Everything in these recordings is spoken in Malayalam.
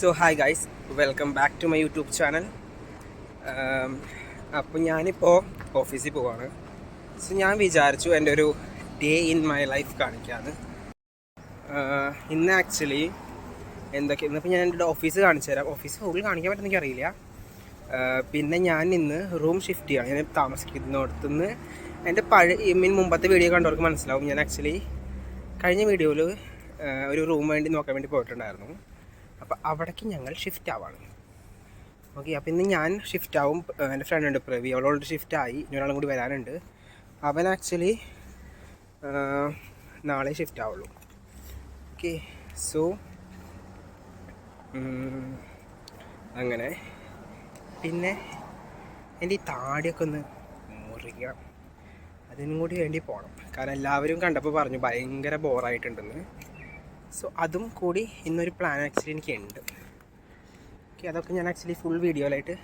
So hi guys, welcome back to my YouTube channel. അപ്പോൾ ഞാനിപ്പോൾ ഓഫീസിൽ പോവാണ്. സോ ഞാൻ വിചാരിച്ചു എൻ്റെ ഒരു ഡേ ഇൻ മൈ ലൈഫ് കാണിക്കാമെന്ന്. ഇന്ന് ആക്ച്വലി ഇന്നിപ്പോൾ ഞാൻ എൻ്റെ ഓഫീസ് കാണിച്ചു തരാം. ഓഫീസ് ഫുൾ കാണിക്കാൻ പറ്റുന്ന എനിക്കറിയില്ല. പിന്നെ ഞാൻ ഇന്ന് റൂം ഷിഫ്റ്റ് ചെയ്യണം. ഞാൻ താമസിക്കുന്നിടത്തുനിന്ന് എൻ്റെ മുമ്പത്തെ വീഡിയോ കണ്ടവർക്ക് മനസ്സിലാവും. ഞാൻ ആക്ച്വലി കഴിഞ്ഞ വീഡിയോയിൽ ഒരു റൂം നോക്കാൻ വേണ്ടി പോയിട്ടുണ്ടായിരുന്നു. അപ്പോൾ അവിടേക്ക് ഞങ്ങൾ ഷിഫ്റ്റ് ആവാണ്. ഓക്കെ, അപ്പോൾ ഇന്ന് ഞാൻ ഷിഫ്റ്റ് ആവും. എൻ്റെ ഫ്രണ്ട് ഉണ്ട് പ്രവി, അവളോട് ഷിഫ്റ്റ് ആയി. ഇനി ഒരാളും കൂടി വരാനുണ്ട്. അവൻ ആക്ച്വലി നാളെ ഷിഫ്റ്റ് ആവുള്ളൂ. ഓക്കെ, സോ അങ്ങനെ. പിന്നെ എൻ്റെ ഈ താടിയൊക്കെ ഒന്ന് മുറിക്കണം. അതിനും കൂടി വേണ്ടി പോകണം. കാരണം എല്ലാവരും കണ്ടപ്പോൾ പറഞ്ഞു ഭയങ്കര ബോറായിട്ടുണ്ടെന്ന്. സോ അതും കൂടി ഇന്നൊരു പ്ലാൻ ആക്ച്വലി എനിക്കുണ്ട്. ഓക്കെ, അതൊക്കെ ഞാൻ ആക്ച്വലി ഫുൾ വീഡിയോയിലായിട്ട്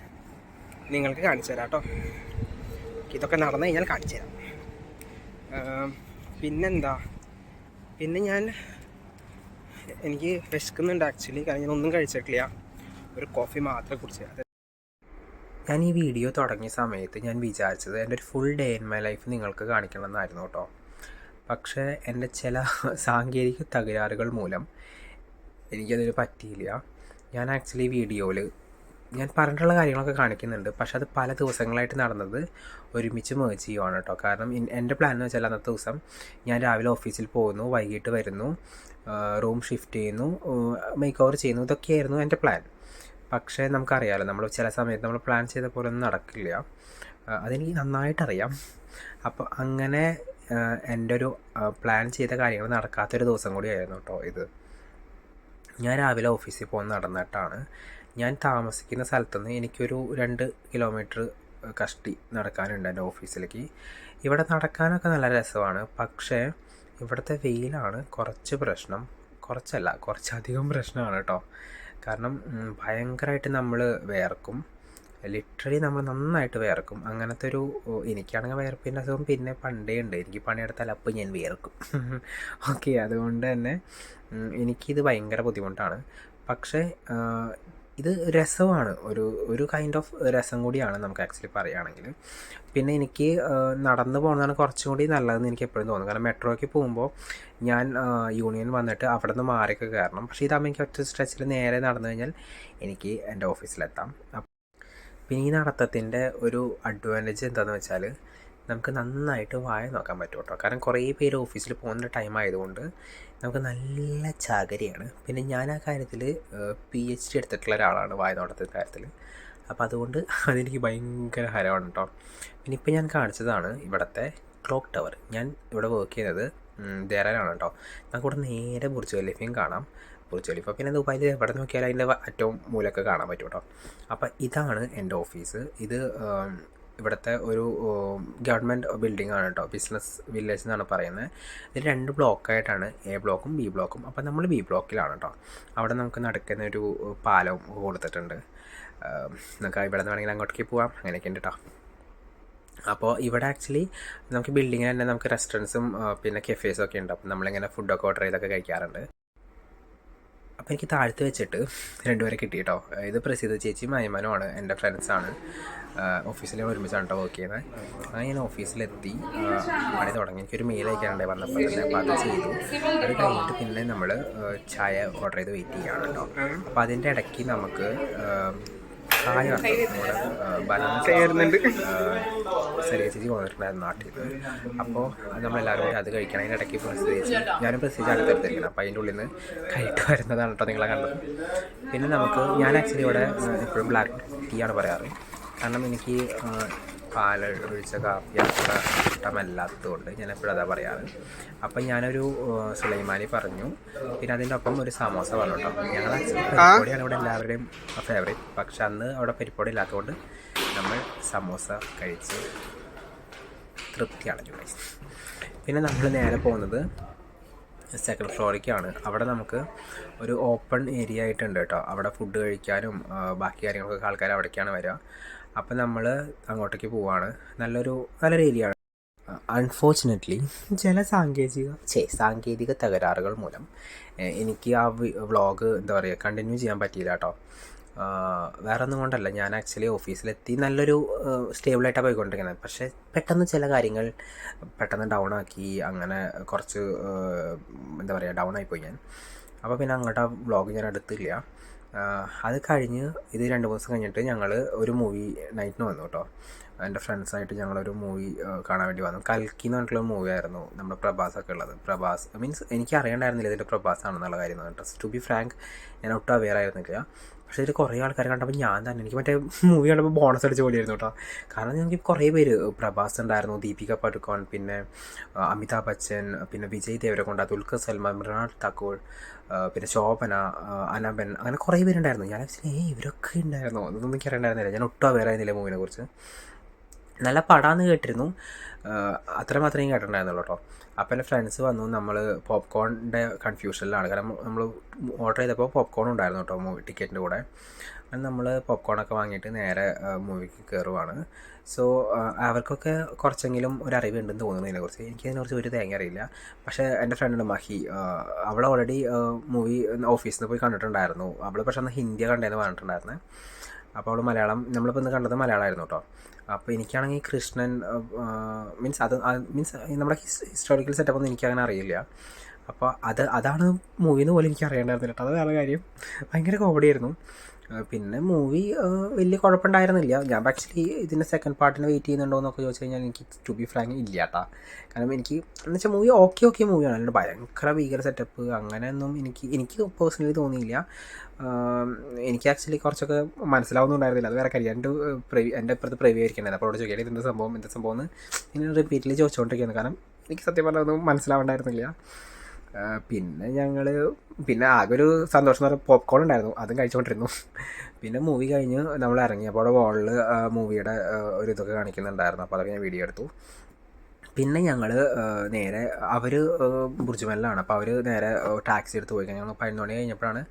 നിങ്ങൾക്ക് കാണിച്ചു തരാം കേട്ടോ. ഇതൊക്കെ നടന്നു കഴിഞ്ഞാൽ കാണിച്ചു തരാം. പിന്നെന്താ, പിന്നെ എനിക്ക് വിശക്കുന്നുണ്ട് ആക്ച്വലി. കാരണം ഞാൻ ഒന്നും കഴിച്ചിട്ടില്ല, ഒരു കോഫി മാത്രമേ കുടിച്ചത്. ഞാൻ ഈ വീഡിയോ തുടങ്ങിയ സമയത്ത് ഞാൻ വിചാരിച്ചത് എൻ്റെ ഒരു full day in my life നിങ്ങൾക്ക് കാണിക്കണമെന്നായിരുന്നു കേട്ടോ. പക്ഷേ എൻ്റെ ചില സാങ്കേതിക തകരാറുകൾ മൂലം എനിക്കതിന് പറ്റിയില്ല. ഞാൻ ആക്ച്വലി വീഡിയോയിൽ ഞാൻ പറഞ്ഞിട്ടുള്ള കാര്യങ്ങളൊക്കെ കാണിക്കുന്നുണ്ട്, പക്ഷെ അത് പല ദിവസങ്ങളായിട്ട് നടന്നത് ഒരുമിച്ച് മേർജ് ചെയ്യുവാണ് കേട്ടോ. കാരണം എൻ്റെ പ്ലാൻ എന്ന് വെച്ചാൽ അന്നത്തെ ദിവസം ഞാൻ രാവിലെ ഓഫീസിൽ പോകുന്നു, വൈകിട്ട് വരുന്നു, റൂം ഷിഫ്റ്റ് ചെയ്യുന്നു, മേക്ക് ഓവർ ചെയ്യുന്നു. ഇതൊക്കെയായിരുന്നു എൻ്റെ പ്ലാൻ. പക്ഷേ നമുക്കറിയാമല്ലോ, നമ്മൾ ചില സമയത്ത് നമ്മൾ പ്ലാൻ ചെയ്ത പോലെ ഒന്നും നടക്കില്ല. അതെനിക്ക് നന്നായിട്ടറിയാം. അപ്പോൾ അങ്ങനെ എൻ്റെ ഒരു പ്ലാൻ ചെയ്ത കാര്യങ്ങൾ നടക്കാത്തൊരു ദിവസം കൂടിയായിരുന്നു കേട്ടോ ഇത്. ഞാൻ രാവിലെ ഓഫീസിൽ പോകുന്ന നടന്നിട്ടാണ്. ഞാൻ താമസിക്കുന്ന സ്ഥലത്തുനിന്ന് എനിക്കൊരു 2 കിലോമീറ്റർ കഷ്ടി നടക്കാനുണ്ട് എൻ്റെ ഓഫീസിലേക്ക്. ഇവിടെ നടക്കാനൊക്കെ നല്ല രസമാണ്, പക്ഷേ ഇവിടുത്തെ വെയിലാണ് കുറച്ച് പ്രശ്നം. കുറച്ചധികം പ്രശ്നമാണ് കേട്ടോ. കാരണം ഭയങ്കരമായിട്ട് നമ്മൾ വിയർക്കും. ലിറ്ററലി നമ്മൾ നന്നായിട്ട് വിയർക്കും. അങ്ങനത്തെ ഒരു എനിക്കാണെങ്കിൽ വിയർപ്പിൻ്റെ അസുഖം പിന്നെ പണ്ടേ ഉണ്ട്. എനിക്ക് പണിയെടുത്താൽ അപ്പം ഞാൻ വിയർക്കും. ഓക്കെ, അതുകൊണ്ട് തന്നെ എനിക്കിത് ഭയങ്കര ബുദ്ധിമുട്ടാണ്. പക്ഷേ ഇത് രസമാണ്, ഒരു കൈൻഡ് ഓഫ് രസം കൂടിയാണ് നമുക്ക് ആക്ച്വലി പറയുകയാണെങ്കിൽ. പിന്നെ എനിക്ക് നടന്നു പോകുന്നതാണ് കുറച്ചും കൂടി നല്ലതെന്ന് എനിക്ക് എപ്പോഴും തോന്നും. കാരണം മെട്രോയ്ക്ക് പോകുമ്പോൾ ഞാൻ യൂണിയൻ വന്നിട്ട് അവിടെ നിന്ന് മാറിയൊക്കെ കയറണം. പക്ഷേ ഇതാകുമ്പോൾ എനിക്ക് ഒറ്റ സ്ട്രെച്ചിൽ നേരെ നടന്നു കഴിഞ്ഞാൽ എനിക്ക് എൻ്റെ ഓഫീസിലെത്താം. പിന്നെ ഈ നടത്തത്തിൻ്റെ ഒരു അഡ്വാൻറ്റേജ് എന്താണെന്ന് വെച്ചാൽ നമുക്ക് നന്നായിട്ട് വായ നോക്കാൻ പറ്റും കേട്ടോ. കാരണം കുറേ പേര് ഓഫീസിൽ പോകുന്ന ടൈം ആയതുകൊണ്ട് നമുക്ക് നല്ല ചാകരിയാണ്. പിന്നെ ഞാൻ ആ കാര്യത്തിൽ PhD എടുത്തിട്ടുള്ള ഒരാളാണ് വായ നോട്ടത്തിൻ്റെ കാര്യത്തിൽ. അപ്പോൾ അതുകൊണ്ട് അതെനിക്ക് ഭയങ്കര ഹരമാണ് കേട്ടോ. പിന്നെ ഇപ്പം ഞാൻ കാണിച്ചതാണ് ഇവിടുത്തെ ക്ലോക്ക് ടവർ. ഞാൻ ഇവിടെ വർക്ക് ചെയ്യുന്നത് ദേറാനാണ് കേട്ടോ. നമുക്കിവിടെ നേരെ ബുർജ് ഖലീഫയും കാണാം. ബുർജ് ഖലീഫ പിന്നെ ദുബായിൽ എവിടെ നോക്കിയാൽ അതിൻ്റെ അറ്റവും മൂലമൊക്കെ കാണാൻ പറ്റും കേട്ടോ. അപ്പോൾ ഇതാണ് എൻ്റെ ഓഫീസ്. ഇത് ഇവിടുത്തെ ഒരു ഗവൺമെൻറ് ബിൽഡിംഗ് ആണ് കേട്ടോ. ബിസിനസ് വില്ലേജ് എന്നാണ് പറയുന്നത്. ഇതിൽ 2 ബ്ലോക്കായിട്ടാണ്, A ബ്ലോക്കും B ബ്ലോക്കും. അപ്പോൾ നമ്മൾ B ബ്ലോക്കിലാണ് കേട്ടോ. അവിടെ നമുക്ക് നടക്കുന്ന ഒരു പാലവും കൊടുത്തിട്ടുണ്ട്. നമുക്ക് ഇവിടെ നിന്ന് വേണമെങ്കിൽ അങ്ങോട്ടേക്ക് പോവാം. അങ്ങനെയൊക്കെ ഉണ്ട് കേട്ടോ. അപ്പോൾ ഇവിടെ ആക്ച്വലി നമുക്ക് ബിൽഡിങ്ങിൽ തന്നെ നമുക്ക് റെസ്റ്റോറൻറ്റ്സും പിന്നെ കഫേസും ഒക്കെ ഉണ്ട്. അപ്പോൾ നമ്മളിങ്ങനെ ഫുഡൊക്കെ ഓർഡർ ചെയ്തൊക്കെ കഴിക്കാറുണ്ട്. അപ്പോൾ എനിക്ക് താഴ്ത്ത് വെച്ചിട്ട് 2 പേരെ കിട്ടി കേട്ടോ. ഇത് പ്രസിദ്ധ ചേച്ചിയും അയ്മനുമാണ്, എൻ്റെ ഫ്രണ്ട്സാണ്. ഓഫീസിൽ ഒരുമിച്ചാണ് കേട്ടോ വർക്ക് ചെയ്യുന്നത്. അങ്ങനെ ഞാൻ ഓഫീസിലെത്തി പണി തുടങ്ങി. എനിക്കൊരു മെയിൽ അയക്കാനുണ്ടായി വന്നപ്പോൾ തന്നെ. അപ്പോൾ അത് ചെയ്തു. അത് കഴിഞ്ഞിട്ട് പിന്നെ നമ്മൾ ചായ ഓർഡർ ചെയ്ത് വെയിറ്റ് ചെയ്യുകയാണ് കേട്ടോ. അപ്പോൾ അതിൻ്റെ ഇടയ്ക്ക് നമുക്ക് ചായ ചേരുന്നുണ്ട്. ചെറിയ ചേച്ചി വന്നിട്ടുണ്ടായിരുന്നു നാട്ടിൽ. അപ്പോൾ നമ്മളെല്ലാവരും കൂടി അത് കഴിക്കണം. അതിൻ്റെ ഇടയ്ക്ക് പ്രസിദ്ധേച്ചി, ഞാനും പ്രസിദ്ധേച്ചി അടുത്തെടുത്തിരിക്കണം. അപ്പോൾ അതിൻ്റെ ഉള്ളിൽ നിന്ന് കഴിട്ട് വരുന്നതാണ് കേട്ടോ നിങ്ങളെ കണ്ടത്. പിന്നെ ഞാൻ ആക്ച്വലി ഇവിടെ എപ്പോഴും ബ്ലാക്ക് ടീ ആണ് പറയാറ്. കാരണം എനിക്ക് പാൽ ഒഴിച്ച കാപ്പി അത്ര ഇഷ്ടമല്ലാത്തതുകൊണ്ട് ഞാൻ എപ്പോഴും അതാ പറയാറ്. അപ്പം ഞാനൊരു സുലൈമാനി പറഞ്ഞു. പിന്നെ അതിൻ്റെ ഒപ്പം ഒരു സമോസ പറഞ്ഞു കേട്ടോ. ഞങ്ങൾ ആക്ച്വലി പരിപ്പൊടിയാണ് ഇവിടെ എല്ലാവരുടെയും ഫേവറേറ്റ്. പക്ഷെ അന്ന് അവിടെ പരിപ്പൊടി ഇല്ലാത്തതുകൊണ്ട് നമ്മൾ സമോസ കഴിച്ച് തൃപ്തിയാണ്. പിന്നെ നമ്മൾ നേരെ പോകുന്നത് 2nd ഫ്ലോറിലേക്കാണ്. അവിടെ നമുക്ക് ഒരു ഓപ്പൺ ഏരിയ ആയിട്ടുണ്ട് കേട്ടോ. അവിടെ ഫുഡ് കഴിക്കാനും ബാക്കി കാര്യങ്ങളൊക്കെ ആൾക്കാർ അവിടേക്കാണ് വരിക. അപ്പം നമ്മൾ അങ്ങോട്ടേക്ക് പോവാണ്. നല്ലൊരു ഏരിയ ആണ്. അൺഫോർച്ചുനേറ്റ്ലി ചില സാങ്കേതിക തകരാറുകൾ മൂലം എനിക്ക് ആ വ്ളോഗ് എന്താ പറയുക കണ്ടിന്യൂ ചെയ്യാൻ പറ്റിയില്ല കേട്ടോ. വേറെ ഒന്നും കൊണ്ടല്ല, ഞാൻ ആക്ച്വലി ഓഫീസിലെത്തി നല്ലൊരു സ്റ്റേബിളായിട്ടാണ് പോയിക്കൊണ്ടിരിക്കുന്നത്. പക്ഷേ പെട്ടെന്ന് ചില കാര്യങ്ങൾ പെട്ടെന്ന് ഡൗൺ ആക്കി, അങ്ങനെ കുറച്ച് എന്താ പറയുക ഡൗൺ ആയിപ്പോയി ഞാൻ. അപ്പോൾ പിന്നെ അങ്ങോട്ട് ആ വ്ളോഗ് ഞാൻ എടുത്തില്ല. അത് കഴിഞ്ഞ് ഇത് 2-3 ദിവസം കഴിഞ്ഞിട്ട് ഞങ്ങൾ ഒരു മൂവി നൈറ്റിന് വന്നു കേട്ടോ. എൻ്റെ ഫ്രണ്ട്സായിട്ട് ഞങ്ങളൊരു മൂവി കാണാൻ വേണ്ടി വന്നു. കൽക്കി എന്ന് പറഞ്ഞിട്ടുള്ള മൂവി ആയിരുന്നു, നമ്മുടെ പ്രഭാസൊക്കെ ഉള്ളത്. പ്രഭാസ് മീൻസ് എനിക്ക് അറിയണ്ടായിരുന്നില്ല ഇതിൻ്റെ പ്രഭാസ് ആണെന്നുള്ള കാര്യം കേട്ടോ. ടു ബി ഫ്രാങ്ക്, ഞാൻ ഒട്ടും അവെയർ ആയിരുന്നില്ല. പക്ഷേ ഇതിൽ കുറേ ആൾക്കാർ കണ്ടപ്പോൾ ഞാൻ തന്നെ, എനിക്ക് മറ്റേ മൂവി കണ്ടപ്പോൾ ബോണസ് അടിച്ച പോലെയായിരുന്നു കേട്ടോ. കാരണം ഞങ്ങൾക്ക് കുറേ പേര്, പ്രഭാസ് ഉണ്ടായിരുന്നു, ദീപിക പടുക്കോൺ, പിന്നെ അമിതാഭ് ബച്ചൻ, പിന്നെ വിജയ് ദേവരകൊണ്ട, ദുൽഖർ സൽമാൻ, മൃണാൾ താക്കൂർ, പിന്നെ ശോഭന, അനബൻ, അങ്ങനെ കുറേ പേരുണ്ടായിരുന്നു. ഞാൻ ആക്ച്വലി ഇവരൊക്കെ ഉണ്ടായിരുന്നു, അതൊന്നും എനിക്ക് അറിയണ്ടായിരുന്നില്ല. ഞാൻ ഒട്ടും അവെയർ ആയിരുന്നില്ല മൂവിനെ കുറിച്ച്. നല്ല പടമാണെന്ന് കേട്ടിരുന്നു, അത്ര മാത്രമേ കേട്ടിട്ടുണ്ടായിരുന്നുള്ളൂ കേട്ടോ. അപ്പോൾ എൻ്റെ ഫ്രണ്ട്സ് വന്നു. നമ്മൾ പോപ്കോണിൻ്റെ കൺഫ്യൂഷനിലാണ്, കാരണം നമ്മൾ ഓർഡർ ചെയ്തപ്പോൾ പോപ്കോൺ ഉണ്ടായിരുന്നു കേട്ടോ ടിക്കറ്റിൻ്റെ കൂടെ. നമ്മൾ പോപ്കോണൊക്കെ വാങ്ങിയിട്ട് നേരെ മൂവിക്ക് കയറുവാണ്. സോ അവർക്കൊക്കെ കുറച്ചെങ്കിലും ഒരു അറിവുണ്ടെന്ന് തോന്നുന്നു ഇതിനെക്കുറിച്ച്. എനിക്കതിനെക്കുറിച്ച് ഒരു തേങ്ങ അറിയില്ല. പക്ഷേ എൻ്റെ ഫ്രണ്ടുണ്ട് മഹി, അവൾ ഓൾറെഡി മൂവി ഓഫീസിൽ നിന്ന് പോയി കണ്ടിട്ടുണ്ടായിരുന്നു. അവൾ പക്ഷേ അന്ന് ഹിന്ദിയാണ് കണ്ടതെന്ന് പറഞ്ഞിട്ടുണ്ടായിരുന്നത്. അപ്പോൾ അവൾ മലയാളം, നമ്മളിപ്പോൾ ഇന്ന് കണ്ടത് മലയാളമായിരുന്നു കേട്ടോ. അപ്പോൾ എനിക്കാണെങ്കിൽ കൃഷ്ണൻ മീൻസ് നമ്മുടെ ഹിസ്റ്റോറിക്കൽ സെറ്റപ്പൊന്നും എനിക്കങ്ങനെ അറിയില്ല. അപ്പോൾ അതാണ് മൂവി എന്ന് പോലും എനിക്ക് അറിയേണ്ടായിരുന്നില്ല കേട്ടോ. അത് വേറെ കാര്യം, ഭയങ്കര കോമഡി ആയിരുന്നു. പിന്നെ മൂവി വലിയ കുഴപ്പമുണ്ടായിരുന്നില്ല. ഞാൻ ആക്ച്വലി ഇതിൻ്റെ സെക്കൻഡ് പാർട്ടിന് വെയിറ്റ് ചെയ്യുന്നുണ്ടോ എന്നൊക്കെ ചോദിച്ചു കഴിഞ്ഞാൽ എനിക്ക് ടു ബി ഫ്രാങ്ക് ഇല്ല കേട്ടോ. കാരണം എനിക്ക് എന്ന് വെച്ചാൽ മൂവി ഓക്കെ മൂവിയാണ്, അല്ലാണ്ട് ഭയങ്കര ഭീകര സെറ്റപ്പ് അങ്ങനെയൊന്നും എനിക്ക് പേഴ്സണലി തോന്നിയില്ല. എനിക്ക് ആക്ച്വലി കുറച്ചൊക്കെ മനസ്സിലാവുന്നുണ്ടായിരുന്നില്ല, അത് വേറെ കാര്യം. എൻ്റെ ഇപ്പുറത്ത് പ്രിവ്യൂ ആയിരിക്കണ്ടായിരുന്നു. അപ്പോൾ അവിടെ ചോദിക്കാൻ എന്താ സംഭവം എന്ന് ഇങ്ങനെ റിപ്പീറ്റിൽ ചോദിച്ചുകൊണ്ടിരിക്കുകയാണ്. കാരണം എനിക്ക് സത്യം പറഞ്ഞാൽ ഒന്നും മനസ്സിലാവുണ്ടായിരുന്നില്ല. പിന്നെ ആകെ ഒരു സന്തോഷം എന്ന് പറഞ്ഞാൽ പോപ്കോൺ ഉണ്ടായിരുന്നു, അതും കഴിച്ചുകൊണ്ടിരുന്നു. പിന്നെ മൂവി കഴിഞ്ഞ് നമ്മൾ ഇറങ്ങി. അപ്പോൾ അവിടെ വാളിൽ മൂവിയുടെ ഒരു ഇതൊക്കെ കാണിക്കുന്നുണ്ടായിരുന്നു. അപ്പോൾ അതൊക്കെ ഞാൻ വീഡിയോ എടുത്തു. പിന്നെ ഞങ്ങൾ നേരെ, അവർ ബുർജുമലിലാണ്, അപ്പോൾ അവർ നേരെ ടാക്സി എടുത്ത് പോയി. ഞങ്ങൾ 11 മണി കഴിഞ്ഞപ്പോഴാണ്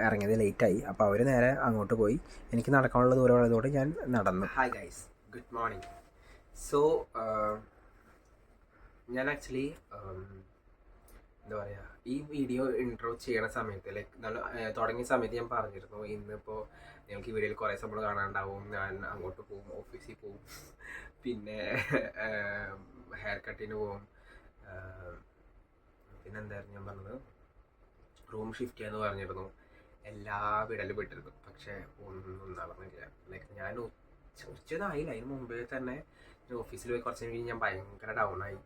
ഇറങ്ങിയത്, ലേറ്റായി. അപ്പോൾ അവർ നേരെ അങ്ങോട്ട് പോയി. എനിക്ക് നടക്കാനുള്ള ദൂരം ഉള്ളതുകൊണ്ട് ഞാൻ നടന്നു. Hi guys, good morning. So ഞാൻ ആക്ച്വലി എന്താ പറയുക, ഈ വീഡിയോ ഇൻട്രോ ചെയ്യണ സമയത്ത് തുടങ്ങിയ സമയത്ത് ഞാൻ പറഞ്ഞിരുന്നു ഇന്നിപ്പോൾ ഞങ്ങൾക്ക് ഈ വീഡിയോയിൽ കുറേ സംഭവം കാണാനുണ്ടാവും. ഞാൻ അങ്ങോട്ട് പോവും, ഓഫീസിൽ പോവും, പിന്നെ ഹെയർ കട്ടിന് പോവും, പിന്നെ എന്തായിരുന്നു ഞാൻ പറഞ്ഞത്, റൂം ഷിഫ്റ്റ് ചെയ്യാന്ന് പറഞ്ഞിരുന്നു. എല്ലാ വീടിലും വിട്ടിരുന്നു, പക്ഷേ ഒന്നും നടന്നില്ല. ഞാൻ ഉച്ചതായില്ല, അതിന് മുമ്പേ തന്നെ ഓഫീസിൽ പോയി കുറച്ച് കഴിഞ്ഞ് ഞാൻ ഭയങ്കര ഡൗണായി.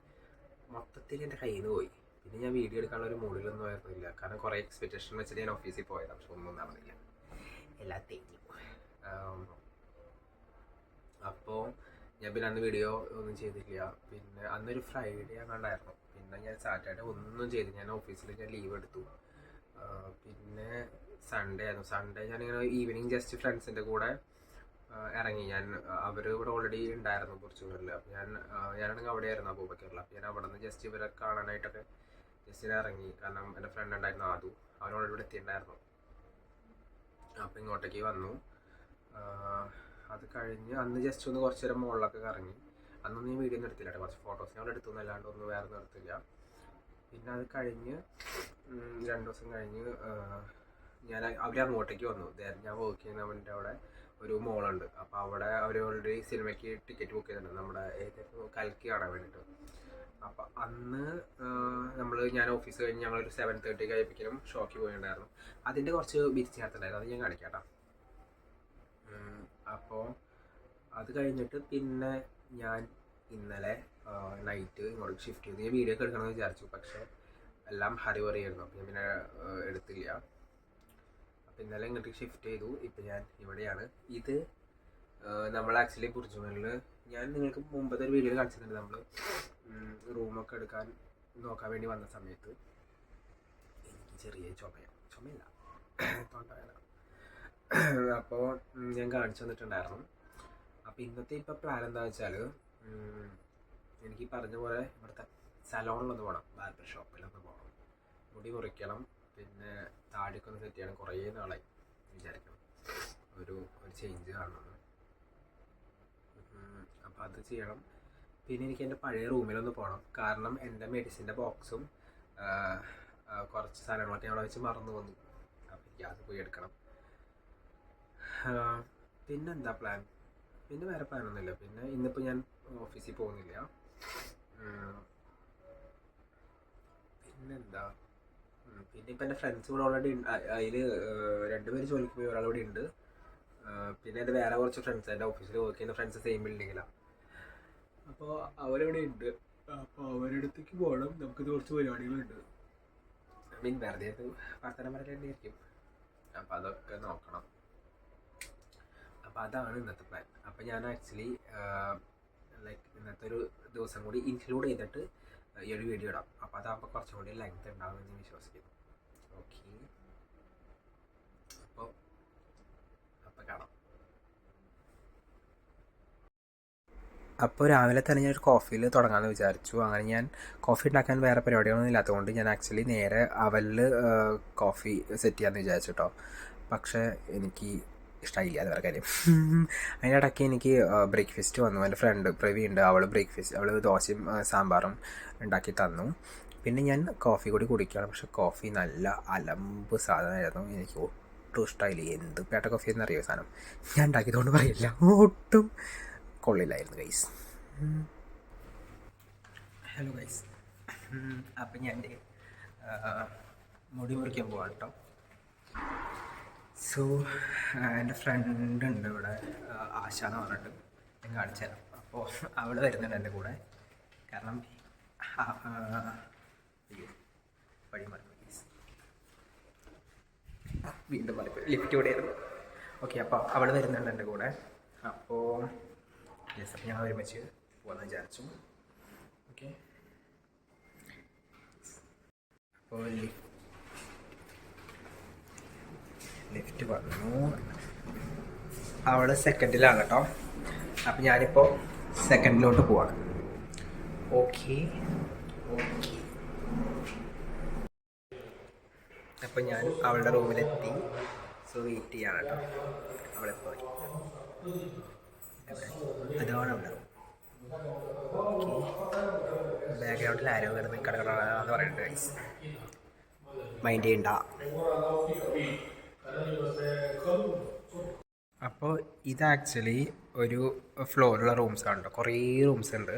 മൊത്തത്തിൽ എൻ്റെ കയ്യിൽ നിന്ന് പോയി. പിന്നെ ഞാൻ വീഡിയോ എടുക്കാനുള്ള ഒരു മൂഡിലൊന്നും ആയിരുന്നില്ല, കാരണം കുറേ എക്സ്പെക്റ്റേഷൻ വെച്ചിട്ട് ഞാൻ ഓഫീസിൽ പോയത്. പക്ഷെ ഒന്നും നടന്നില്ല, എല്ലാം തെറ്റി. അപ്പോൾ ഞാൻ പിന്നെ അന്ന് വീഡിയോ ഒന്നും ചെയ്തില്ല. പിന്നെ അന്നൊരു ഫ്രൈഡേ അങ്ങാണ്ടായിരുന്നു. പിന്നെ ഞാൻ സാറ്റർഡേ ഒന്നും ചെയ്തില്ല, ഞാൻ ഓഫീസിൽ ലീവ് എടുത്തു. പിന്നെ സൺഡേ ആയിരുന്നു. സൺഡേ ഞാനിങ്ങനെ ഈവനിങ് ജസ്റ്റ് ഫ്രണ്ട്സിൻ്റെ കൂടെ ഇറങ്ങി. അവർ ഇവിടെ ഓൾറെഡി ഉണ്ടായിരുന്നു പോർച്ചുഗലിൽ. അപ്പോൾ ഞാനാണെങ്കിൽ അവിടെ ആയിരുന്നു അബൂബക്കറിൽ. അപ്പോൾ ഞാൻ അവിടെ നിന്ന് ജസ്റ്റ് ഇവരെ കാണാനായിട്ടൊക്കെ ജസ്റ്റ് ഇറങ്ങി. കാരണം എൻ്റെ ഫ്രണ്ട് ഉണ്ടായിരുന്നു ആദു, അവനോട് ഇവിടെ എത്തിയിട്ടുണ്ടായിരുന്നു. അപ്പോൾ ഇങ്ങോട്ടേക്ക് വന്നു. അത് കഴിഞ്ഞ് അന്ന് ജസ്റ്റ് ഒന്ന് കുറച്ച് നേരം മുകളിലൊക്കെ കറങ്ങി. അന്നൊന്നും ഞാൻ വീഡിയോ ഒന്നും എടുത്തില്ല കേട്ടോ, കുറച്ച് ഫോട്ടോസ് ഞങ്ങൾ എടുത്തു എന്നല്ലാണ്ട് ഒന്നും വേറെ ഒന്നും എടുത്തില്ല. പിന്നെ അത് കഴിഞ്ഞ് 2 ദിവസം കഴിഞ്ഞ് അവർ അങ്ങോട്ടേക്ക് വന്നു. ഞാൻ വർക്ക് ചെയ്യുന്നവൻ്റെ അവിടെ ഒരു മോളുണ്ട്. അപ്പോൾ അവിടെ അവർ ഓൾറെഡി സിനിമയ്ക്ക് ടിക്കറ്റ് ബുക്ക് ചെയ്തിട്ടുണ്ട്, നമ്മുടെ കൽക്കി കാണാൻ വേണ്ടിയിട്ട്. അപ്പം അന്ന് ഞാൻ ഓഫീസ് കഴിഞ്ഞ് ഞങ്ങളൊരു 7:30 കഴിപ്പിക്കലും ഷോക്ക് പോയിട്ടുണ്ടായിരുന്നു. അതിൻ്റെ കുറച്ച് ബിരിച്ചിനകത്തുണ്ടായിരുന്നു, അത് ഞാൻ കാണിക്കാം കേട്ടോ. അപ്പോൾ അത് കഴിഞ്ഞിട്ട് പിന്നെ ഞാൻ ഇന്നലെ നൈറ്റ് ഇങ്ങോട്ട് ഷിഫ്റ്റ് ചെയ്തു. ഞാൻ വീഡിയോ ഒക്കെ എടുക്കണമെന്ന് വിചാരിച്ചു, പക്ഷേ എല്ലാം ഹരിവറിയായിരുന്നു. അപ്പോൾ ഞാൻ പിന്നെ എടുത്തില്ല. അപ്പോൾ ഇന്നലെ ഇങ്ങോട്ട് ഷിഫ്റ്റ് ചെയ്തു. ഇപ്പം ഞാൻ ഇവിടെയാണ്. ഇത് നമ്മൾ ആക്ച്വലി ബുർജുമലിൽ ഞാൻ നിങ്ങൾക്ക് മുമ്പത്തെ ഒരു വീഡിയോ കാണിച്ചിട്ടുണ്ട്. നമ്മൾ റൂമൊക്കെ എടുക്കാൻ നോക്കാൻ വേണ്ടി വന്ന സമയത്ത് എനിക്ക് ചെറിയ ചുമയില്ല തൊണ്ടവേദന. അപ്പോൾ ഞാൻ കാണിച്ചു തന്നിട്ടുണ്ടായിരുന്നു. അപ്പോൾ ഇന്നത്തെ ഇപ്പോൾ പ്ലാൻ എന്താണെന്ന് വെച്ചാൽ, എനിക്ക് പറഞ്ഞ പോലെ ഇവിടുത്തെ സലോണിലൊന്ന് പോകണം, ബാർബർ ഷോപ്പിലൊന്ന് പോകണം, മുടി മുറിക്കണം, പിന്നെ താടിയൊക്കെ ഒന്ന് സെറ്റ് ചെയ്യണം. കുറേ നാളായി വിചാരിക്കണം ഒരു ചേഞ്ച് കാണണം. അപ്പോൾ അത് ചെയ്യണം. പിന്നെ എനിക്ക് എൻ്റെ പഴയ റൂമിലൊന്ന് പോകണം. കാരണം എൻ്റെ മെഡിസിൻ്റെ ബോക്സും കുറച്ച് സാധനങ്ങളൊക്കെ അവിടെ വെച്ച് മറന്നു വന്നു. അപ്പോൾ എനിക്ക് അത് പോയി എടുക്കണം. പിന്നെന്താ പ്ലാൻ? പിന്നെ വേറെ പ്ലാനൊന്നുമില്ല. പിന്നെ ഇന്നിപ്പോൾ ഞാൻ ഓഫീസിൽ പോകുന്നില്ല. പിന്നെന്താ, പിന്നെ ഇപ്പം എൻ്റെ ഫ്രണ്ട്സ് കൂടെ ഓൾറെഡി അതിൽ 2 പേര് ജോലിക്ക് പോയി, ഒരാളിവിടെ ഉണ്ട്. പിന്നെ എൻ്റെ വേറെ കുറച്ച് ഫ്രണ്ട്സ്, എൻ്റെ ഓഫീസിൽ വർക്ക് ചെയ്യുന്ന ഫ്രണ്ട്സ് സെയിം ബിൽഡിങ്ങിലാണ്. അപ്പോൾ അവരിവിടെ ഉണ്ട്. അപ്പോൾ അവരുടെ അടുത്തേക്ക് പോകണം. നമുക്കിത് കുറച്ച് പരിപാടികളുണ്ട്. വെറുതെ വർത്തമാനം പറയലായിരിക്കും. അപ്പോൾ അതൊക്കെ നോക്കണം. അപ്പോൾ അതാണ് ഇന്നത്തെ പ്ലാൻ. അപ്പോൾ ഞാൻ ആക്ച്വലി ലൈക്ക് ഇന്നത്തെ ഒരു ദിവസം കൂടി ഇൻക്ലൂഡ് ചെയ്തിട്ട് ഈ ഒരു വീഡിയോ ഇടാം. അപ്പോൾ അതാകുമ്പോൾ കുറച്ചും കൂടി ലെങ്ത് ഉണ്ടാകുമെന്ന് വിശ്വസിക്കുന്നു. ഓക്കെ, അപ്പോൾ കാണാം. അപ്പോൾ രാവിലെ തന്നെ ഞാനൊരു കോഫിയിൽ തുടങ്ങാമെന്ന് വിചാരിച്ചു. അങ്ങനെ ഞാൻ കോഫി ഉണ്ടാക്കാൻ വേറെ പരിപാടികളൊന്നും ഇല്ലാത്തതുകൊണ്ട് ഞാൻ ആക്ച്വലി നേരെ അവലിൽ കോഫി സെറ്റ് ചെയ്യാമെന്ന് വിചാരിച്ചു കേട്ടോ. പക്ഷേ എനിക്ക് ഇഷ്ടമായില്ല, അത് വേറെ കാര്യം. അതിനിടയ്ക്ക് എനിക്ക് ബ്രേക്ക്ഫാസ്റ്റ് വന്നു. എൻ്റെ ഫ്രണ്ട് പ്രവീണ്ട്, അവൾ ദോശയും സാമ്പാറും ഉണ്ടാക്കി തന്നു. പിന്നെ ഞാൻ കോഫി കൂടി കുടിക്കുകയാണ്. പക്ഷേ കോഫി നല്ല അലമ്പ് സാധനമായിരുന്നു. എനിക്ക് ഒട്ടും ഇഷ്ടമായില്ല. എന്ത് പേട്ട കോഫി എന്നറിയോ സാധനം. ഞാൻ ഉണ്ടാക്കിയതുകൊണ്ട് പറയില്ല, ഒട്ടും കൊള്ളില്ലായിരുന്നു ഗൈസ്. ഹലോ ഗൈസ്, അപ്പം ഞാൻ എൻ്റെ മുടി മുറിക്കാൻ പോവാണ് കേട്ടോ. സോ എൻ്റെ ഫ്രണ്ട് ഉണ്ട് ഇവിടെ, ആശ എന്ന് പറഞ്ഞിട്ട്, ഞാൻ കാണിച്ചു തരാം. അപ്പോൾ അവൾ വരുന്നുണ്ട് എൻ്റെ കൂടെ. കാരണം അയ്യോ വഴി മറന്നു ഗൈസ്, വീണ്ടും മറക്കും. ലിഫ്റ്റ് കൂടെയായിരുന്നു. ഓക്കെ, അപ്പോൾ അവൾ വരുന്നുണ്ട് എൻ്റെ കൂടെ. അപ്പോൾ അപ്പം ഞങ്ങൾ ഒരുമിച്ച് പോകാമെന്ന് വിചാരിച്ചു. ഓക്കെ, അപ്പോൾ ലിഫ്റ്റ് വന്നു. അവൾ സെക്കൻഡിലാണ് കേട്ടോ. അപ്പം ഞാനിപ്പോൾ സെക്കൻഡിലോട്ട് പോവാണ്. ഓക്കെ, അപ്പം ഞാൻ അവളുടെ റൂമിലെത്തി. സോ വെയിറ്റ് ചെയ്യാണ് കേട്ടോ. അവളെപ്പോൾ അതാണ് അവിടെ. ഓക്കെ, ബാക്ക്ഗ്രൗണ്ടിൽ ആരോ കിടന്ന് കടകടാന്ന് പറയുന്നുണ്ട് ഗൈസ്, മൈൻഡ് ചെയ്യണ്ട. അപ്പോൾ ഇത് ആക്ച്വലി ഒരു ഫ്ലോറുള്ള റൂംസാണ് കേട്ടോ. കുറേ റൂംസ് ഉണ്ട്.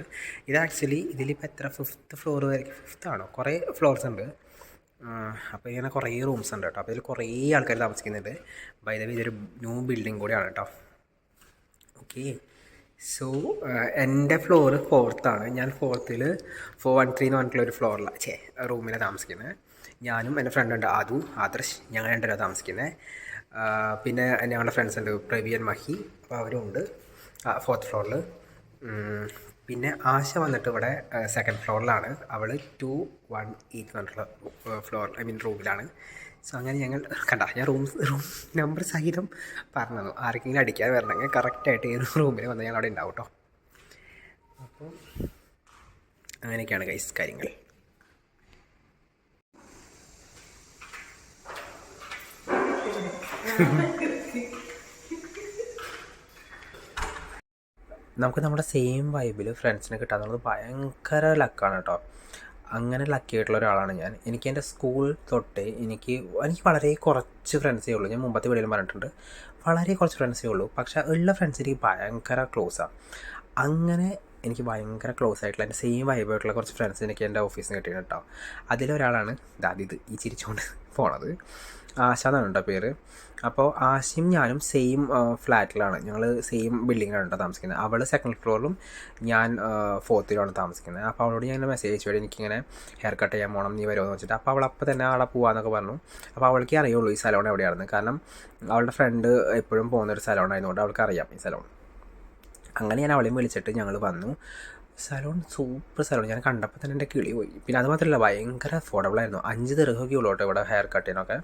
ഇത് ആക്ച്വലി ഇതിലിപ്പോൾ എത്ര 5th ഫ്ലോർ വരെ, 5th ആണോ, കുറേ ഫ്ലോർസ് ഉണ്ട്. അപ്പോൾ ഇങ്ങനെ കുറേ റൂംസ് ഉണ്ട് കേട്ടോ. അപ്പോൾ ഇതിൽ കുറേ ആൾക്കാർ താമസിക്കുന്നുണ്ട്. ബൈ ദ വേ ഇതൊരു ന്യൂ ബിൽഡിംഗ് കൂടിയാണ് കേട്ടോ. ഓക്കെ, സോ എൻ്റെ ഫ്ലോറ് 4th ആണ്. ഞാൻ 4th 413 എന്ന് പറഞ്ഞിട്ടുള്ളൊരു ഫ്ലോറിലാണ് റൂമിലാണ് താമസിക്കുന്നത്. ഞാനും എൻ്റെ ഫ്രണ്ടുണ്ട് ആദർശ്, ഞങ്ങൾ രണ്ടുപേരാണ് താമസിക്കുന്നത്. പിന്നെ ഞങ്ങളുടെ ഫ്രണ്ട്സ് ഉണ്ട് പ്രവീൺ, മഹി, അപ്പോൾ അവരും ഉണ്ട് 4th ഫ്ലോറിൽ. പിന്നെ ആശ വന്നിട്ട് ഇവിടെ 2nd ഫ്ലോറിലാണ്. അവൾ 218 പറഞ്ഞിട്ടുള്ള റൂമിലാണ്. സോ അങ്ങനെ ഞങ്ങൾ ഞാൻ റൂം നമ്പർ സഹിതം പറഞ്ഞു തന്നു. ആർക്കെങ്കിലും അടിക്കാതെ വരണമെങ്കിൽ കറക്റ്റായിട്ട് ഈ റൂമിൽ വന്ന് ഞങ്ങൾ അവിടെ ഉണ്ടാവും കേട്ടോ. അപ്പോൾ അങ്ങനെയൊക്കെയാണ് ഗൈസ് കാര്യങ്ങൾ. നമുക്ക് നമ്മുടെ സെയിം വൈബിൽ ഫ്രണ്ട്സിനെ കിട്ടാന്നുള്ളത് ഭയങ്കര ലക്കാണ് കേട്ടോ. അങ്ങനെ ലക്കി ആയിട്ടുള്ള ഒരാളാണ് ഞാൻ. എനിക്ക് എൻ്റെ സ്കൂൾ തൊട്ടേ എനിക്ക് വളരെ കുറച്ച് ഫ്രണ്ട്സേ ഉള്ളൂ. ഞാൻ മുമ്പത്തെ വീഡിയോയിലും പറഞ്ഞിട്ടുണ്ട്, വളരെ കുറച്ച് ഫ്രണ്ട്സേ ഉള്ളൂ. പക്ഷേ ഉള്ള ഫ്രണ്ട്സ് എനിക്ക് ഭയങ്കര ക്ലോസാണ്. അങ്ങനെ എനിക്ക് ഭയങ്കര ക്ലോസ് ആയിട്ടുള്ള എൻ്റെ സെയിം വൈബായിട്ടുള്ള കുറച്ച് ഫ്രണ്ട്സ് എനിക്ക് എൻ്റെ ഓഫീസിൽ നിന്ന് കിട്ടിയിട്ടുണ്ട് കേട്ടോ. അതിലൊരാളാണ് ഇത് ഈ ചിരിച്ചുകൊണ്ട് പോണത്. ആശ എന്നാണ് കേട്ടോ പേര്. അപ്പോൾ ആശയും ഞാനും സെയിം ഫ്ലാറ്റിലാണ്, ഞങ്ങൾ സെയിം ബിൽഡിങ്ങിലാണ് കേട്ടോ താമസിക്കുന്നത്. അവൾ 2nd ഫ്ലോറിലും ഞാൻ 4th താമസിക്കുന്നത്. അപ്പോൾ അവളോട് ഞാൻ മെസ്സേജ് അയച്ചു, എനിക്കിങ്ങനെ ഹെയർ കട്ട് ചെയ്യാൻ പോകണം, നീ വരുമോ എന്ന് വെച്ചിട്ട്. അപ്പോൾ അവൾ അപ്പോൾ തന്നെ അവിടെ പോകാമെന്നൊക്കെ പറഞ്ഞു. അപ്പോൾ അവൾക്ക് അറിയുള്ളൂ ഈ സലോൺ എവിടെയാണെന്ന്. കാരണം അവളുടെ ഫ്രണ്ട് എപ്പോഴും പോകുന്നൊരു സലോൺ ആയതുകൊണ്ട് അവൾക്ക് അറിയാം ഈ സലോൺ. അങ്ങനെ ഞാൻ അവളെയും വിളിച്ചിട്ട് ഞങ്ങൾ വന്നു. സലോൺ സൂപ്പർ സലോൺ, ഞാൻ കണ്ടപ്പോൾ തന്നെ എൻ്റെ കിളി പോയി. പിന്നെ അത് മാത്രമല്ല ഭയങ്കര അഫോർഡബിൾ ആയിരുന്നു. 5 ദിർഹമൊക്കെ ഉള്ളൂ കേട്ടോ ഇവിടെ ഹെയർ കട്ടിനൊക്കെ.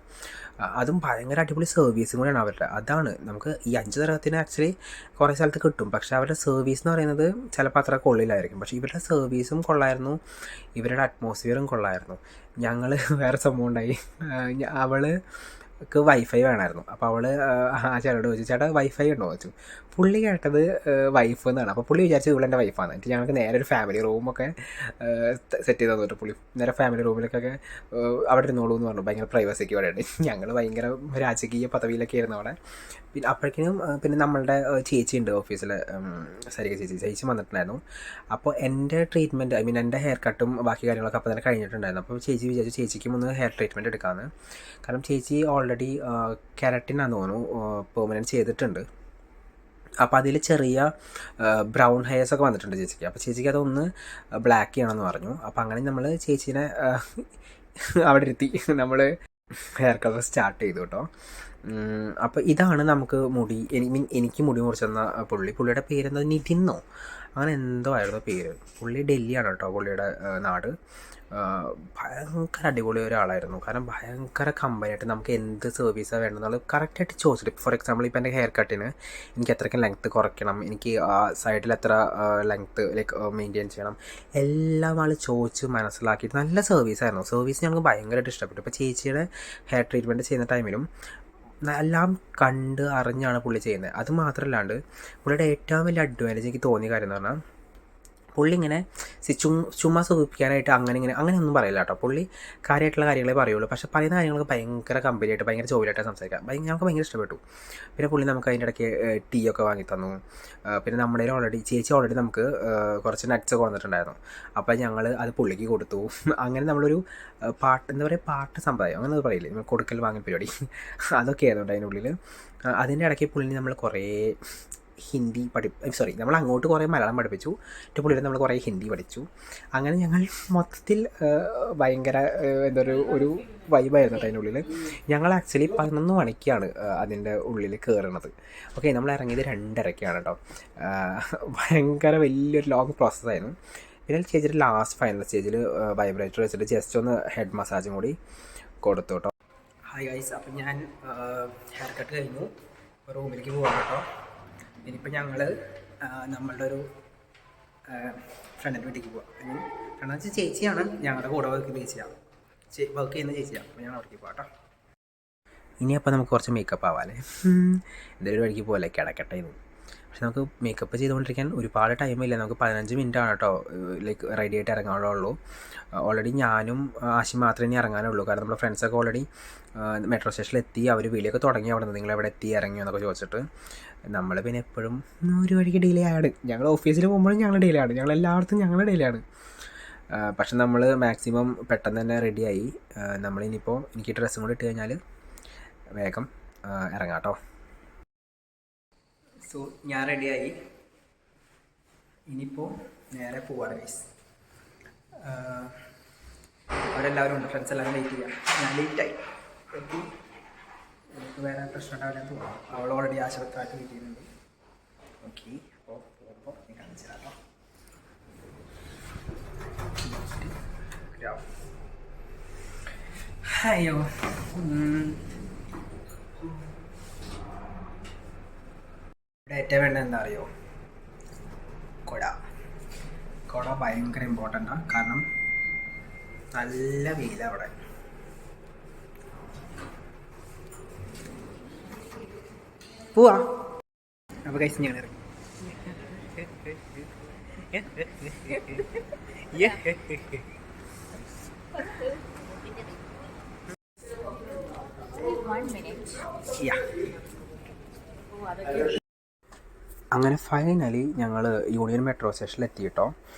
അതും ഭയങ്കര അടിപൊളി സർവീസും കൂടെയാണ് അവരുടെ. അതാണ് നമുക്ക് ഈ 5 ദിർഹത്തിന് ആക്ച്വലി കുറേ സ്ഥലത്ത് കിട്ടും. പക്ഷേ അവരുടെ സർവീസ് എന്ന് പറയുന്നത് ചിലപ്പോൾ അത്ര കൊള്ളില്ലായിരിക്കും. പക്ഷേ ഇവരുടെ സർവീസും കൊള്ളായിരുന്നു, ഇവരുടെ അറ്റ്മോസ്ഫിയറും കൊള്ളായിരുന്നു. ഞങ്ങൾ വേറെ സംഭവം ഉണ്ടായി. അവൾ വൈഫൈ വേണമായിരുന്നു. അപ്പോൾ അവൾ ആ ചേട്ടനോട് ചോദിച്ചു, ചേട്ടാ വൈഫൈ ഉണ്ടോ ചോദിച്ചു. പുള്ളി കേട്ടത് വൈഫ് എന്നാണ്. അപ്പോൾ പുള്ളി വിചാരിച്ചത് ഇവളെൻ്റെ വൈഫാണ്. എന്നിട്ട് ഞങ്ങൾക്ക് നേരെ ഒരു ഫാമിലി റൂമൊക്കെ സെറ്റ് ചെയ്ത് തന്നിട്ട് പുള്ളി നേരെ ഫാമിലി റൂമിലേക്കൊക്കെ അവിടെ ഇരുന്നോളൂ എന്ന് പറഞ്ഞു. ഭയങ്കര പ്രൈവസിക്ക് വേണ്ടിയിട്ട്. ഞങ്ങൾ ഭയങ്കര രാജകീയ പദവിയിലൊക്കെ ആയിരുന്നു അവിടെ. പിന്നെ അപ്പോഴേക്കും പിന്നെ നമ്മളുടെ ചേച്ചി ഉണ്ട് ഓഫീസിൽ, സരിക ചേച്ചി വന്നിട്ടുണ്ടായിരുന്നു. അപ്പോൾ എൻ്റെ ട്രീറ്റ്മെൻറ്റ്, ഐ മീൻ എൻ്റെ ഹെയർ കട്ടും ബാക്കി കാര്യങ്ങളൊക്കെ അപ്പോൾ തന്നെ കഴിഞ്ഞിട്ടുണ്ടായിരുന്നു. അപ്പോൾ ചേച്ചി വിചാരിച്ചു ചേച്ചിക്കും ഒന്ന് ഹെയർ ട്രീറ്റ്മെൻറ്റ് എടുക്കാമെന്ന്. കാരണം ചേച്ചി ഓൾറെഡി കെരാറ്റിനാന്ന് തോന്നുന്നു പെർമനൻറ്റ് ചെയ്തിട്ടുണ്ട്. അപ്പോൾ അതിൽ ചെറിയ ബ്രൗൺ ഹെയർസൊക്കെ വന്നിട്ടുണ്ട് ചേച്ചിക്ക്. അപ്പോൾ ചേച്ചിക്ക് അതൊന്ന് ബ്ലാക്ക് ചെയ്യണമെന്ന് പറഞ്ഞു. അപ്പോൾ അങ്ങനെ നമ്മൾ ചേച്ചീനെ അവിടെ ഇരുത്തി നമ്മൾ ഹെയർ കളർ സ്റ്റാർട്ട് ചെയ്തു കേട്ടോ. അപ്പോൾ ഇതാണ് നമുക്ക് മുടി, എനിക്ക് മുടി മുറിച്ചെന്ന പുള്ളിയുടെ പേരെന്താ, നിതിന്നോ അങ്ങനെ എന്തോ ആയിരുന്നു പേര്. പുള്ളി ഡൽഹിയാണ് കേട്ടോ പുള്ളിയുടെ നാട്. ഭയങ്കര അടിപൊളി ഒരാളായിരുന്നു. കാരണം ഭയങ്കര കമ്പനിയായിട്ട് നമുക്ക് എന്ത് സർവീസാണ് വേണ്ടതെന്നുള്ളത് കറക്റ്റായിട്ട് ചോദിച്ചിട്ട്, ഫോർ എക്സാമ്പിൾ ഇപ്പോൾ എൻ്റെ ഹെയർ കട്ടിന് എനിക്ക് എത്രയ്ക്ക് ലെങ്ത്ത് കുറയ്ക്കണം, എനിക്ക് ആ സൈഡിൽ എത്ര ലെങ്ത്ത് മെയിൻറ്റെയിൻ ചെയ്യണം, എല്ലാം ആൾ ചോദിച്ച് മനസ്സിലാക്കിയിട്ട് നല്ല സർവീസായിരുന്നു. സർവീസ് ഞങ്ങൾക്ക് ഭയങ്കരമായിട്ട് ഇഷ്ടപ്പെട്ടു. ഇപ്പോൾ ചേച്ചിയുടെ ഹെയർ ട്രീറ്റ്മെൻറ്റ് ചെയ്യുന്ന ടൈമിലും എല്ലാം കണ്ട് അറിഞ്ഞാണ് പുള്ളി ചെയ്യുന്നത്. അത് മാത്രമല്ലാണ്ട് പുള്ളിയുടെ ഏറ്റവും വലിയ അഡ്വാൻറ്റേജ് എനിക്ക് തോന്നിയ കാര്യം എന്ന് പറഞ്ഞാൽ, പുള്ളി ഇങ്ങനെ ചുമ്മാ സൂചിപ്പിക്കാനായിട്ട് അങ്ങനെയൊന്നും പറയില്ല കേട്ടോ. പുള്ളി കാര്യമായിട്ടുള്ള കാര്യങ്ങളെ പറയുള്ളൂ. പക്ഷേ പറയുന്ന കാര്യങ്ങൾക്ക് ഭയങ്കര കമ്പനിയായിട്ട് ഭയങ്കര ജോലിയായിട്ട് സംസാരിക്കാം. ഞങ്ങൾക്ക് ഭയങ്കര ഇഷ്ടപ്പെട്ടു. പിന്നെ പുള്ളി നമുക്ക് അതിൻ്റെ ഇടയ്ക്ക് ടീ ഒക്കെ വാങ്ങി തന്നു. പിന്നെ നമ്മുടെ ചേച്ചി ഓൾറെഡി നമുക്ക് കുറച്ച് നട്ട്സ് കൊണ്ടുവന്നിട്ടുണ്ടായിരുന്നു. അപ്പോൾ ഞങ്ങൾ അത് പുള്ളിക്ക് കൊടുത്തു. അങ്ങനെ നമ്മളൊരു പാട്ട് സമ്പ്രദായം അങ്ങനെ പറയില്ലേ, കൊടുക്കൽ വാങ്ങൽ പരിപാടി, അതൊക്കെ ആയിരുന്നു അതിൻ്റെ ഉള്ളിൽ. അതിൻ്റെ ഇടയ്ക്ക് പുള്ളിന് നമ്മൾ കുറേ ഹിന്ദി നമ്മൾ അങ്ങോട്ട് കുറേ മലയാളം പഠിപ്പിച്ചു. പുള്ളിയുടെ നമ്മൾ കുറേ ഹിന്ദി പഠിച്ചു. അങ്ങനെ ഞങ്ങൾ മൊത്തത്തിൽ ഭയങ്കര ഒരു വൈബായിരുന്നു അതിൻ്റെ ഉള്ളിൽ. ഞങ്ങൾ ആക്ച്വലി 11 മണിക്കാണ് അതിൻ്റെ ഉള്ളിൽ കയറുന്നത്. ഓക്കെ, നമ്മൾ ഇറങ്ങിയത് 2:30 കേട്ടോ. ഭയങ്കര വലിയൊരു ലോങ് പ്രോസസ്സായിരുന്നു. പിന്നെ ചേച്ചിയുടെ ലാസ്റ്റ് ഫൈനൽ സ്റ്റേജിൽ വൈബ്രേറ്റർ വെച്ചിട്ട് ജസ്റ്റ് ഒന്ന് ഹെഡ് മസാജും കൂടി കൊടുത്തു കേട്ടോ. ഹായ് ഗൈസ്, അപ്പം ഞാൻ ഹെയർ കട്ട് കഴിഞ്ഞു, റൂമിലേക്ക് പോകാം കേട്ടോ. ഇനിയിപ്പോൾ ഞങ്ങൾ നമ്മളുടെ ഒരു ഫ്രണ്ടിൻ്റെ വീട്ടിലേക്ക് പോവാം. ഫ്രണ്ടെന്ന് വെച്ചാൽ ചേച്ചിയാണ്, ഞങ്ങളുടെ കൂടെ വർക്ക് ചെയ്യുന്ന ചേച്ചിയാണ്. അപ്പോൾ ഞങ്ങൾ അവിടേക്ക് പോകാം കേട്ടോ. ഇനിയപ്പോൾ നമുക്ക് കുറച്ച് മേക്കപ്പ് ആവാമല്ലേ, എന്തെങ്കിലും ഒരു വഴിക്ക് പോലെ കിടക്കട്ടെ ഇത്. പക്ഷെ നമുക്ക് മേക്കപ്പ് ചെയ്തുകൊണ്ടിരിക്കാൻ ഒരുപാട് ടൈമില്ല. നമുക്ക് 15 മിനിറ്റാണ് കേട്ടോ റെഡി ആയിട്ട് ഇറങ്ങാനുള്ളൂ. ഓൾറെഡി ഞാനും ആശി മാത്രമേ ഇനി ഇറങ്ങാനുള്ളൂ. കാരണം നമ്മുടെ ഫ്രണ്ട്സൊക്കെ ഓൾറെഡി മെട്രോ സ്റ്റേഷനിൽ എത്തി. അവർ വിളിയൊക്കെ തുടങ്ങി അവിടെ നിന്ന്, നിങ്ങളെവിടെ എത്തി ഇറങ്ങിയോ എന്നൊക്കെ ചോദിച്ചിട്ട്. നമ്മൾ പിന്നെ എപ്പോഴും ഒരു വഴിക്ക് ഡിലേ ആണ്. ഞങ്ങൾ ഓഫീസിൽ പോകുമ്പോഴും ഞങ്ങൾ ഡിലേ ആണ്, എല്ലായിടത്തും ഞങ്ങൾ ഡിലേ ആണ്. പക്ഷെ നമ്മൾ മാക്സിമം പെട്ടെന്ന് തന്നെ റെഡിയായി. നമ്മളിനിയിപ്പോൾ എനിക്ക് ഡ്രസ്സും കൂടി ഇട്ട് കഴിഞ്ഞാൽ വേഗം ഇറങ്ങാം കേട്ടോ. സോ ഞാൻ റെഡിയായി, ഇനിയിപ്പോൾ നേരെ പോവാണ് ഗൈസ്. അവരെല്ലാവരും ഉണ്ട്, ഫ്രണ്ട്സ് എല്ലാവരും വെയിറ്റ് ചെയ്യാം. ഞാൻ ലേറ്റായി, എനിക്ക് വേറെ പ്രശ്നം ഉണ്ടാവില്ല തോന്നുന്നു. അവൾ ഓൾറെഡി ആശുപത്രിയായിട്ട് വെയിറ്റ് ചെയ്യുന്നുണ്ട്. ഓക്കെ, അപ്പോൾ പോകുമ്പോൾ ഞാൻ കാണിച്ചു തരാം. അയ്യോ, ഇവിടെ ഏറ്റവും വേണ്ടത് എന്താ അറിയോ, കുട ഭയങ്കര ഇമ്പോർട്ടൻ്റാണ്. കാരണം നല്ല വെയിലാണ് അവിടെ. പോവാ. അപ്പോൾ കഴിച്ച് ഞാൻ ഇറങ്ങി. അങ്ങനെ ഫൈനലി ഞങ്ങൾ യൂണിയൻ മെട്രോ സ്റ്റേഷനിൽ എത്തി കേട്ടോ.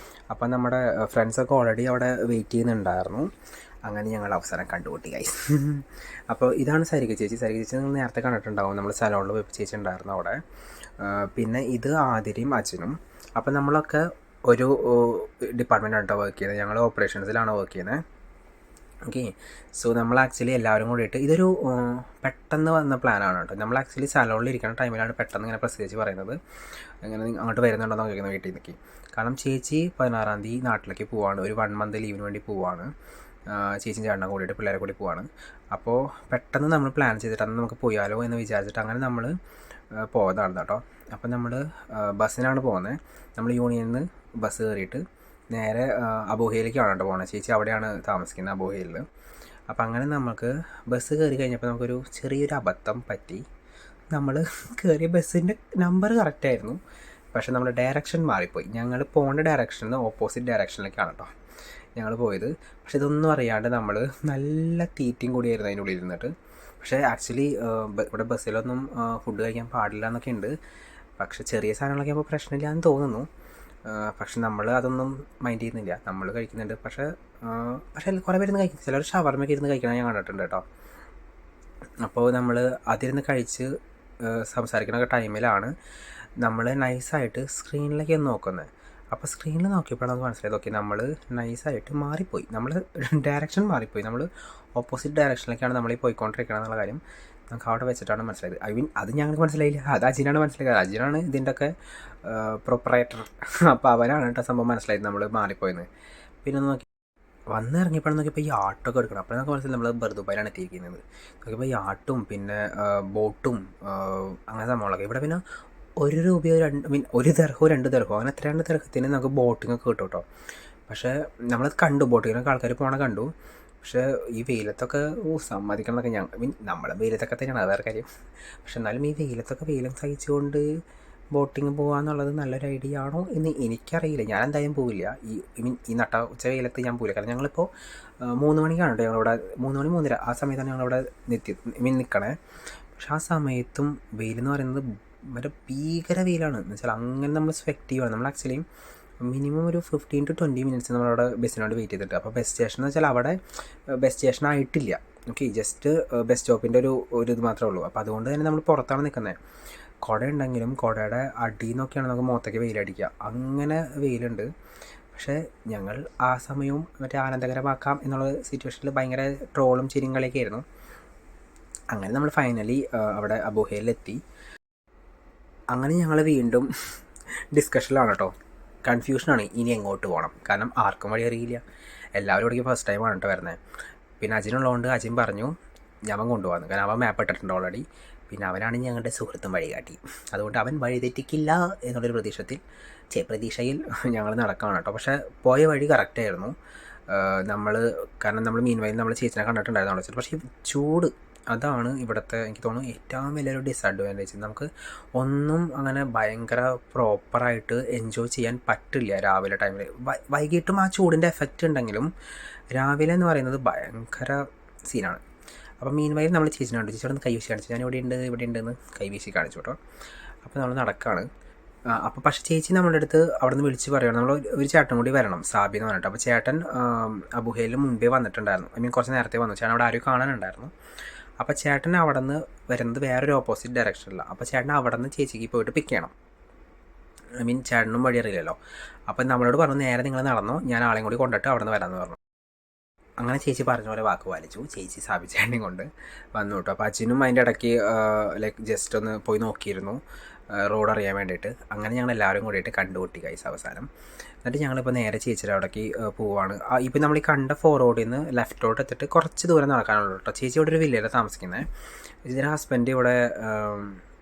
അപ്പം നമ്മുടെ ഫ്രണ്ട്സൊക്കെ ഓൾറെഡി അവിടെ വെയിറ്റ് ചെയ്യുന്നുണ്ടായിരുന്നു. അങ്ങനെ ഞങ്ങൾ അവസാനം കണ്ടുകൂട്ടി ഗൈസ്. അപ്പോൾ ഇതാണ് സരിക ചേച്ചി നിങ്ങൾ നേരത്തെ കണ്ടിട്ടുണ്ടാവും, നമ്മൾ സലോണിൽ പോയി ചേച്ചി ഉണ്ടായിരുന്നു അവിടെ. പിന്നെ ഇത് ആതിരയും അച്ഛനും. അപ്പം നമ്മളൊക്കെ ഒരു ഡിപ്പാർട്ട്മെൻറ്റാണ് കേട്ടോ വർക്ക് ചെയ്യുന്നത്. ഞങ്ങൾ ഓപ്പറേഷൻസിലാണ് വർക്ക് ചെയ്യുന്നത്. ഓക്കെ, സോ നമ്മൾ ആക്ച്വലി എല്ലാവരും കൂടിയിട്ട് ഇതൊരു പെട്ടെന്ന് വന്ന പ്ലാനാണ് കേട്ടോ. നമ്മൾ ആക്ച്വലി സലോണിൽ ഇരിക്കുന്ന ടൈമിലാണ് പെട്ടെന്ന് ഇങ്ങനെ പ്രത്യേകിച്ച് പറയുന്നത്, ഇങ്ങനെ അങ്ങോട്ട് വരുന്നുണ്ടോ നോക്കിക്കുന്ന വീട്ടിൽ നിൽക്കി. കാരണം ചേച്ചി 16-ാം തീയതി നാട്ടിലേക്ക് പോവാണ്, ഒരു 1 മന്ത് ലീവിന് വേണ്ടി പോവാണ്. ചേച്ചിയും ചേട്ടനും കൂടിയിട്ട് പിള്ളേരെ കൂടി പോവാണ്. അപ്പോൾ പെട്ടെന്ന് നമ്മൾ പ്ലാൻ ചെയ്തിട്ട് അന്ന് നമുക്ക് പോയാലോ എന്ന് വിചാരിച്ചിട്ട് അങ്ങനെ നമ്മൾ പോകുന്നതാണ് കേട്ടോ. അപ്പം നമ്മൾ ബസ്സിനാണ് പോകുന്നത്. നമ്മൾ യൂണിയനിൽ നിന്ന് ബസ് കയറിയിട്ട് നേരെ അബോഹയിലേക്കാണ് കേട്ടോ പോകുന്നത്. ചേച്ചി അവിടെയാണ് താമസിക്കുന്നത്, അബോഹയിൽ. അപ്പോൾ അങ്ങനെ നമുക്ക് ബസ് കയറി കഴിഞ്ഞപ്പോൾ നമുക്കൊരു ചെറിയൊരു അബദ്ധം പറ്റി. നമ്മൾ കയറിയ ബസ്സിൻ്റെ നമ്പർ കറക്റ്റായിരുന്നു, പക്ഷേ നമ്മുടെ ഡയറക്ഷൻ മാറിപ്പോയി. ഞങ്ങൾ പോകേണ്ട ഡയറക്ഷനിൽ നിന്ന് ഓപ്പോസിറ്റ് ഡയറക്ഷനിലേക്കാണ് കേട്ടോ ഞങ്ങൾ പോയത്. പക്ഷെ ഇതൊന്നും അറിയാണ്ട് നമ്മൾ നല്ല തീറ്റയും കൂടിയായിരുന്നു അതിൻ്റെ ഉള്ളിൽ ഇരുന്നിട്ട്. പക്ഷേ ആക്ച്വലി ഇവിടെ ബസ്സിലൊന്നും ഫുഡ് കഴിക്കാൻ പാടില്ല എന്നൊക്കെ ഉണ്ട്. പക്ഷെ ചെറിയ സാധനങ്ങളൊക്കെ ആകുമ്പോൾ പ്രശ്നമില്ല എന്ന് തോന്നുന്നു. പക്ഷെ നമ്മൾ അതൊന്നും മൈൻഡ് ചെയ്യുന്നില്ല, നമ്മൾ കഴിക്കുന്നുണ്ട്. പക്ഷേ കുറേ പേരുന്ന് കഴിക്കും, ചിലർ ഷവർമ്മയൊക്കെ ഇരുന്ന് കഴിക്കണം ഞാൻ കണ്ടിട്ടുണ്ട് കേട്ടോ. അപ്പോൾ നമ്മൾ അതിരുന്ന് കഴിച്ച് സംസാരിക്കുന്ന ടൈമിലാണ് നമ്മൾ നൈസായിട്ട് സ്ക്രീനിലേക്ക് നോക്കുന്നത്. അപ്പോൾ സ്ക്രീനിൽ നോക്കിയപ്പോഴാണ് നമുക്ക് മനസ്സിലായത്, ഓക്കെ നമ്മൾ നൈസായിട്ട് മാറിപ്പോയി, നമ്മൾ ഡയറക്ഷൻ മാറിപ്പോയി, നമ്മൾ ഓപ്പോസിറ്റ് ഡയറക്ഷനിലേക്കാണ് നമ്മൾ ഈ പോയിക്കൊണ്ടിരിക്കണം എന്നുള്ള കാര്യം നമുക്ക് അവിടെ വെച്ചിട്ടാണ് മനസ്സിലായത്. ഐ മീൻ അത് ഞങ്ങൾക്ക് മനസ്സിലായില്ല, അത് അജിനാണ് മനസ്സിലായത്. അജിനാണ് ഇതിൻ്റെയൊക്കെ പ്രൊപ്പറേറ്റർ. അപ്പോൾ അവനാണ് കേട്ടോ സംഭവം മനസ്സിലായത് നമ്മൾ മാറിപ്പോയെന്ന്. പിന്നെ നോക്കി വന്ന് ഇറങ്ങിയപ്പോഴാണ് നോക്കിയപ്പോൾ ഈ ആട്ടൊക്കെ എടുക്കണം. അപ്പോൾ നമുക്ക് മനസ്സിലായി നമ്മൾ ബർദുബായിലാണ് എത്തിയിരിക്കുന്നത്. നോക്കിയപ്പോൾ ഈ ആട്ടും പിന്നെ ബോട്ടും അങ്ങനെ സംഭവങ്ങളൊക്കെ. ഇവിടെ പിന്നെ 1 രൂപയോ 1 ദർഹമോ 2 ദർഹമോ അങ്ങനെ എത്രയാണ് ദർഹത്തിന് നമുക്ക് ബോട്ടിങ്ങൊക്കെ കിട്ടും കേട്ടോ. പക്ഷേ നമ്മളത് കണ്ടു, ബോട്ടിങ്ങിനൊക്കെ ആൾക്കാർ പോകണ കണ്ടു. പക്ഷേ ഈ വെയിലത്തൊക്കെ സമ്മതിക്കണം എന്നൊക്കെ നമ്മളെ വെയിലത്തൊക്കെ തന്നെയാണ്, അത് വേറെ കാര്യം. പക്ഷെ എന്നാലും ഈ വെയിലും സഹിച്ചുകൊണ്ട് ബോട്ടിങ് പോകാന്നുള്ളത് നല്ലൊരു ഐഡിയ ആണോ എന്ന് എനിക്കറിയില്ല. ഞാൻ എന്തായാലും പോവില്ല. ഈ നട്ട ഉച്ച വെയിലത്ത് ഞാൻ പോവില്ല. കാരണം ഞങ്ങളിപ്പോൾ 3 മണിക്കാണ് കേട്ടോ ഞങ്ങളിവിടെ, 3 മണി 3:30 ആ സമയത്താണ് ഞങ്ങളിവിടെ നിൽക്കണേ. പക്ഷെ ആ സമയത്തും വെയിലെന്ന് പറയുന്നത് മറ്റേ ഭീകര വെയിലാണ്. എന്ന് വെച്ചാൽ അങ്ങനെ നമ്മൾ സ്വെറ്റ് ചെയ്യുകയാണ്. നമ്മൾ ആക്ച്വലി മിനിമം ഒരു 15 to 20 മിനിറ്റ്സ് നമ്മളവിടെ ബസ്സിനോട് വെയിറ്റ് ചെയ്തിട്ട്. അപ്പോൾ ബസ് സ്റ്റേഷൻ എന്ന് വെച്ചാൽ അവിടെ ബസ് സ്റ്റേഷൻ ആയിട്ടില്ല. ഓക്കെ, ജസ്റ്റ് ബസ് സ്റ്റോപ്പിൻ്റെ ഒരു ഇത് മാത്രമേ ഉള്ളൂ. അപ്പോൾ അതുകൊണ്ട് തന്നെ നമ്മൾ പുറത്താണ് നിൽക്കുന്നത്. കുട ഉണ്ടെങ്കിലും കുടയുടെ അടിയിൽ നിന്നൊക്കെയാണ് നമുക്ക് മുഖത്തേക്ക് വെയിലടിക്കുക, അങ്ങനെ വെയിലുണ്ട്. പക്ഷേ ഞങ്ങൾ ആ സമയവും മറ്റേ ആനന്ദകരമാക്കാം എന്നുള്ള സിറ്റുവേഷനിൽ ഭയങ്കര ട്രോളും ചിരിയും കളിയൊക്കെ ആയിരുന്നു. അങ്ങനെ നമ്മൾ ഫൈനലി അവിടെ അബുഹയിലെത്തി. അങ്ങനെ ഞങ്ങൾ വീണ്ടും ഡിസ്കഷനിലാണ് കേട്ടോ. കൺഫ്യൂഷനാണ് ഇനി എങ്ങോട്ട് പോകണം, കാരണം ആർക്കും വഴി അറിയില്ല. എല്ലാവരും ഇവിടേക്ക് ഫസ്റ്റ് ടൈമാണ് കേട്ടോ വരുന്നത്. പിന്നെ അജിനുള്ളതുകൊണ്ട് അജിൻ പറഞ്ഞു ഞാൻ കൊണ്ടുപോകാമെന്ന്, കാരണം അവൻ മാപ്പ് ഇട്ടിട്ടുണ്ട് ഓൾറെഡി. പിന്നെ അവനാണ് ഞങ്ങളുടെ സുഹൃത്തും വഴികാട്ടി, അതുകൊണ്ട് അവൻ വഴി തെറ്റിക്കില്ല എന്നുള്ളൊരു പ്രതീക്ഷയിൽ ഞങ്ങൾ നടക്കുകയാണ് കേട്ടോ. പക്ഷേ പോയ വഴി കറക്റ്റായിരുന്നു. കാരണം നമ്മൾ മീൻവയിൽ നമ്മൾ ചേച്ചിനെ കണ്ടിട്ടുണ്ടായിരുന്നു വെച്ചിട്ട്. പക്ഷേ ചൂട് അതാണ് ഇവിടുത്തെ എനിക്ക് തോന്നുന്നു ഏറ്റവും വലിയൊരു ഡിസഡ്വാൻറ്റേജ്. നമുക്ക് ഒന്നും അങ്ങനെ ഭയങ്കര പ്രോപ്പറായിട്ട് എൻജോയ് ചെയ്യാൻ പറ്റില്ല രാവിലെ ടൈമിൽ. വൈകിട്ടും ആ ചൂടിൻ്റെ എഫക്റ്റ് ഉണ്ടെങ്കിലും രാവിലെ എന്ന് പറയുന്നത് ഭയങ്കര സീനാണ്. അപ്പോൾ മീൻവയിൽ നമ്മൾ ചേച്ചിനെ കണ്ടു. ചേച്ചിയോട് കൈവീശി കാണിച്ചു, ഞാൻ ഇവിടെ ഉണ്ടെന്ന് കൈവീശി കാണിച്ചു കേട്ടോ. അപ്പോൾ നമ്മൾ നടക്കുകയാണ്. അപ്പോൾ പക്ഷേ ചേച്ചി നമ്മളുടെ അടുത്ത് അവിടെ നിന്ന് വിളിച്ച് പറയുകയാണ് നമ്മൾ ഒരു ചേട്ടൻ കൂടി വരണം, സാബി എന്ന് പറഞ്ഞിട്ട്. അപ്പോൾ ചേട്ടൻ അബുഹയിൽ മുമ്പേ വന്നിട്ടുണ്ടായിരുന്നു, കുറച്ച് നേരത്തെ വന്നു. ചേട്ടൻ അവിടെ ആരും കാണാനുണ്ടായിരുന്നു. അപ്പോൾ ചേട്ടൻ അവിടെ നിന്ന് വരുന്നത് വേറൊരു ഓപ്പോസിറ്റ് ഡയറക്ഷനിലാണ്. അപ്പോൾ ചേട്ടൻ അവിടെ നിന്ന് ചേച്ചിക്ക് പോയിട്ട് പിക്ക് ചെയ്യണം. ചേട്ടനും വഴി അറിയില്ലല്ലോ. അപ്പം നമ്മളോട് പറഞ്ഞു നേരെ നിങ്ങൾ നടന്നോ, ഞാൻ ആളെയും കൂടി കൊണ്ടിട്ട് അവിടെ നിന്ന് വരാമെന്ന് പറഞ്ഞു. അങ്ങനെ ചേച്ചി പറഞ്ഞ പോലെ വാക്ക് പാലിച്ചു. ചേച്ചി സ്ഥാപിച്ചേട്ടനെയും കൊണ്ട് വന്നു കേട്ടോ. അപ്പോൾ അച്ഛനും അതിൻ്റെ ഇടയ്ക്ക് ജസ്റ്റ് ഒന്ന് പോയി നോക്കിയിരുന്നു റോഡ് അറിയാൻ വേണ്ടിയിട്ട്. അങ്ങനെ ഞങ്ങൾ എല്ലാവരും കൂടിയിട്ട് കണ്ടുകൂട്ടി കൈസ് അവസാനം. എന്നിട്ട് ഞങ്ങളിപ്പോൾ നേരെ ചേച്ചിയുടെ അവിടേക്ക് പോവാണ്. ഇപ്പം നമ്മൾ ഈ കണ്ട 4 റോഡിൽ നിന്ന് ലെഫ്റ്റോട്ട് എത്തിയിട്ട് കുറച്ച് ദൂരം നടക്കാനുള്ളൂ കേട്ടോ. ചേച്ചി ഇവിടെ ഒരു വില്ലയിലാണ് താമസിക്കുന്നത്. ചേച്ചിയുടെ ഹസ്ബൻഡ് ഇവിടെ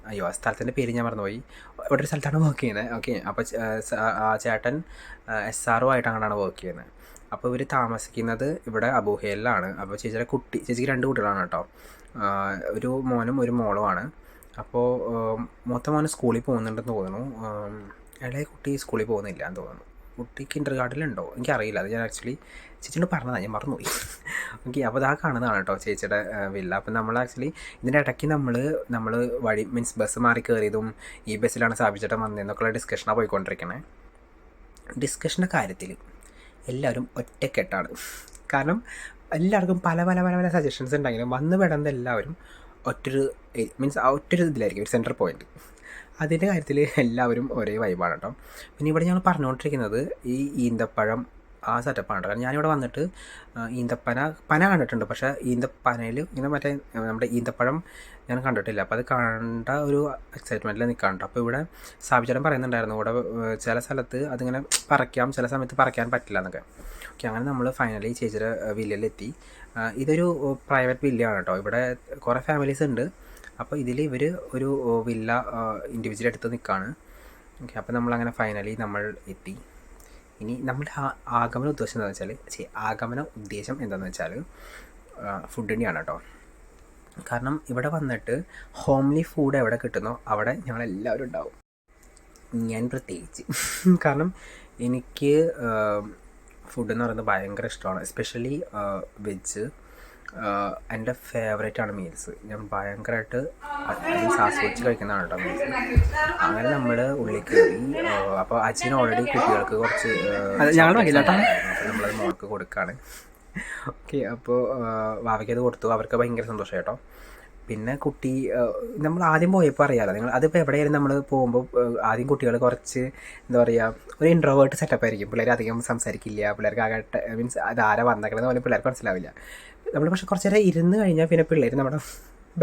ആ സ്ഥലത്തിൻ്റെ പേര് ഞാൻ മറന്നുപോയി, ഇവിടെ ഒരു സ്ഥലത്താണ് വർക്ക് ചെയ്യുന്നത്. ഓക്കെ, അപ്പോൾ ആ ചേട്ടൻ SRO ആയിട്ട് അങ്ങനെയാണ് വർക്ക് ചെയ്യുന്നത്. അപ്പോൾ ഇവർ താമസിക്കുന്നത് ഇവിടെ അബുഹയിലാണ്. അപ്പോൾ ചേച്ചിക്ക് 2 കുട്ടികളാണ് കേട്ടോ, ഒരു മോനും ഒരു മോളുമാണ്. അപ്പോൾ മൂത്ത മോന് സ്കൂളിൽ പോകുന്നുണ്ടെന്ന് തോന്നുന്നു, ഇളയ കുട്ടി സ്കൂളിൽ പോകുന്നില്ല എന്ന് തോന്നുന്നു. കുട്ടി കിൻഡർഗാർട്ടനിലുണ്ടോ എനിക്കറിയില്ല, അത് ഞാൻ ആക്ച്വലി ചേച്ചിയോട് പറഞ്ഞതാണ്, ഞാൻ മറന്നുപോയി. ഓക്കെ, അപ്പോൾ അതാ കാണുന്നതാണ് കേട്ടോ ചേച്ചിയുടെ വില്ല. അപ്പം നമ്മൾ ആക്ച്വലി ഇതിൻ്റെ ഇടയ്ക്ക് നമ്മൾ വഴി ബസ് മാറി കയറിയതും ഈ ബസ്സിലാണ് സ്ഥാപിച്ചിട്ട് വന്നതെന്നൊക്കെയുള്ള ഡിസ്കഷനാണ് പോയിക്കൊണ്ടിരിക്കുന്നത്. ഡിസ്കഷൻ്റെ കാര്യത്തിൽ എല്ലാവരും ഒറ്റക്കെട്ടാണ്. കാരണം എല്ലാവർക്കും പല പല പല പല സജഷൻസ് ഉണ്ടെങ്കിലും വന്ന് പെടുന്നത് എല്ലാവരും ഒറ്റൊരു ഇതിലായിരിക്കും, ഒരു സെൻറ്റർ പോയിൻറ്റ്. അതിൻ്റെ കാര്യത്തിൽ എല്ലാവരും ഒരേ വൈബാണ് കേട്ടോ. പിന്നെ ഇവിടെ ഞങ്ങൾ പറഞ്ഞുകൊണ്ടിരിക്കുന്നത് ഈ ഈന്തപ്പഴം ആ സെറ്റപ്പാണ് കേട്ടോ. കാരണം ഞാനിവിടെ വന്നിട്ട് പന കണ്ടിട്ടുണ്ട്, പക്ഷേ ഈന്തപ്പനയിൽ ഇങ്ങനെ മറ്റേ നമ്മുടെ ഈന്തപ്പഴം ഞാൻ കണ്ടിട്ടില്ല. അപ്പോൾ അത് കണ്ട ഒരു എക്സൈറ്റ്മെൻറ്റിൽ നിൽക്കാൻ കേട്ടോ. അപ്പോൾ ഇവിടെ സ്ഥാപിച്ചേട്ടൻ പറയുന്നുണ്ടായിരുന്നു ഇവിടെ ചില സ്ഥലത്ത് അതിങ്ങനെ പറിക്കാം, ചില സമയത്ത് പറിക്കാൻ പറ്റില്ല എന്നൊക്കെ. ഓക്കെ, അങ്ങനെ നമ്മൾ ഫൈനലി ചേച്ചിയുടെ വില്ലയിലെത്തി. ഇതൊരു പ്രൈവറ്റ് വില്ലയാണ് കേട്ടോ. ഇവിടെ കുറേ ഫാമിലീസ് ഉണ്ട്. അപ്പോൾ ഇതിൽ ഇവർ ഒരു വില്ല ഇൻഡിവിജ്വൽ എടുത്ത് നിൽക്കുകയാണ്. ഓക്കെ, അപ്പോൾ നമ്മളങ്ങനെ ഫൈനലി നമ്മൾ എത്തി. ഇനി നമ്മുടെ ആഗമന ഉദ്ദേശം എന്താണെന്ന് വെച്ചാൽ ഫുഡിൻ്റെയാണ് കേട്ടോ. കാരണം ഇവിടെ വന്നിട്ട് ഹോംലി ഫുഡ് എവിടെ കിട്ടുന്നോ അവിടെ ഞങ്ങളെല്ലാവരും ഉണ്ടാവും, ഞാൻ പ്രത്യേകിച്ച്. കാരണം എനിക്ക് ഫുഡ് എന്ന് പറയുന്നത് ഭയങ്കര ഇഷ്ടമാണ്, എസ്പെഷ്യലി വെജ്. എൻ്റെ ഫേവറേറ്റാണ് മീൽസ്. ഞാൻ ഭയങ്കരമായിട്ട് ആസ്വദിച്ച് കഴിക്കുന്നതാണ് കേട്ടോ മീൽസ്. അങ്ങനെ നമ്മൾ ഉള്ളിൽ കയറി. അപ്പോൾ അച്ഛന് ഓൾറെഡി കുട്ടികൾക്ക് കുറച്ച് നമ്മളത് മോൾക്ക് കൊടുക്കുകയാണ്. ഓക്കെ, അപ്പോൾ വാവയ്ക്കത് കൊടുത്തു. അവർക്ക് ഭയങ്കര സന്തോഷം കേട്ടോ. പിന്നെ കുട്ടി നമ്മൾ ആദ്യം പോയപ്പോൾ അറിയാമല്ലോ നിങ്ങൾ, അതിപ്പോൾ എവിടെയായാലും നമ്മൾ പോകുമ്പോൾ ആദ്യം കുട്ടികൾ കുറച്ച് എന്താ പറയുക, ഒരു ഇൻട്രോവേർട്ട് സെറ്റപ്പ് ആയിരിക്കും. പിള്ളേർ അധികം സംസാരിക്കില്ല, പിള്ളേർക്ക് ആകട്ടെ മീൻസ് അതാരെ വന്നേക്കണമെന്ന് പോലെ പിള്ളേർക്ക് മനസ്സിലാവില്ല. നമ്മൾ പക്ഷേ കുറച്ച് നേരം ഇരുന്ന് കഴിഞ്ഞാൽ പിന്നെ പിള്ളേർ നമ്മുടെ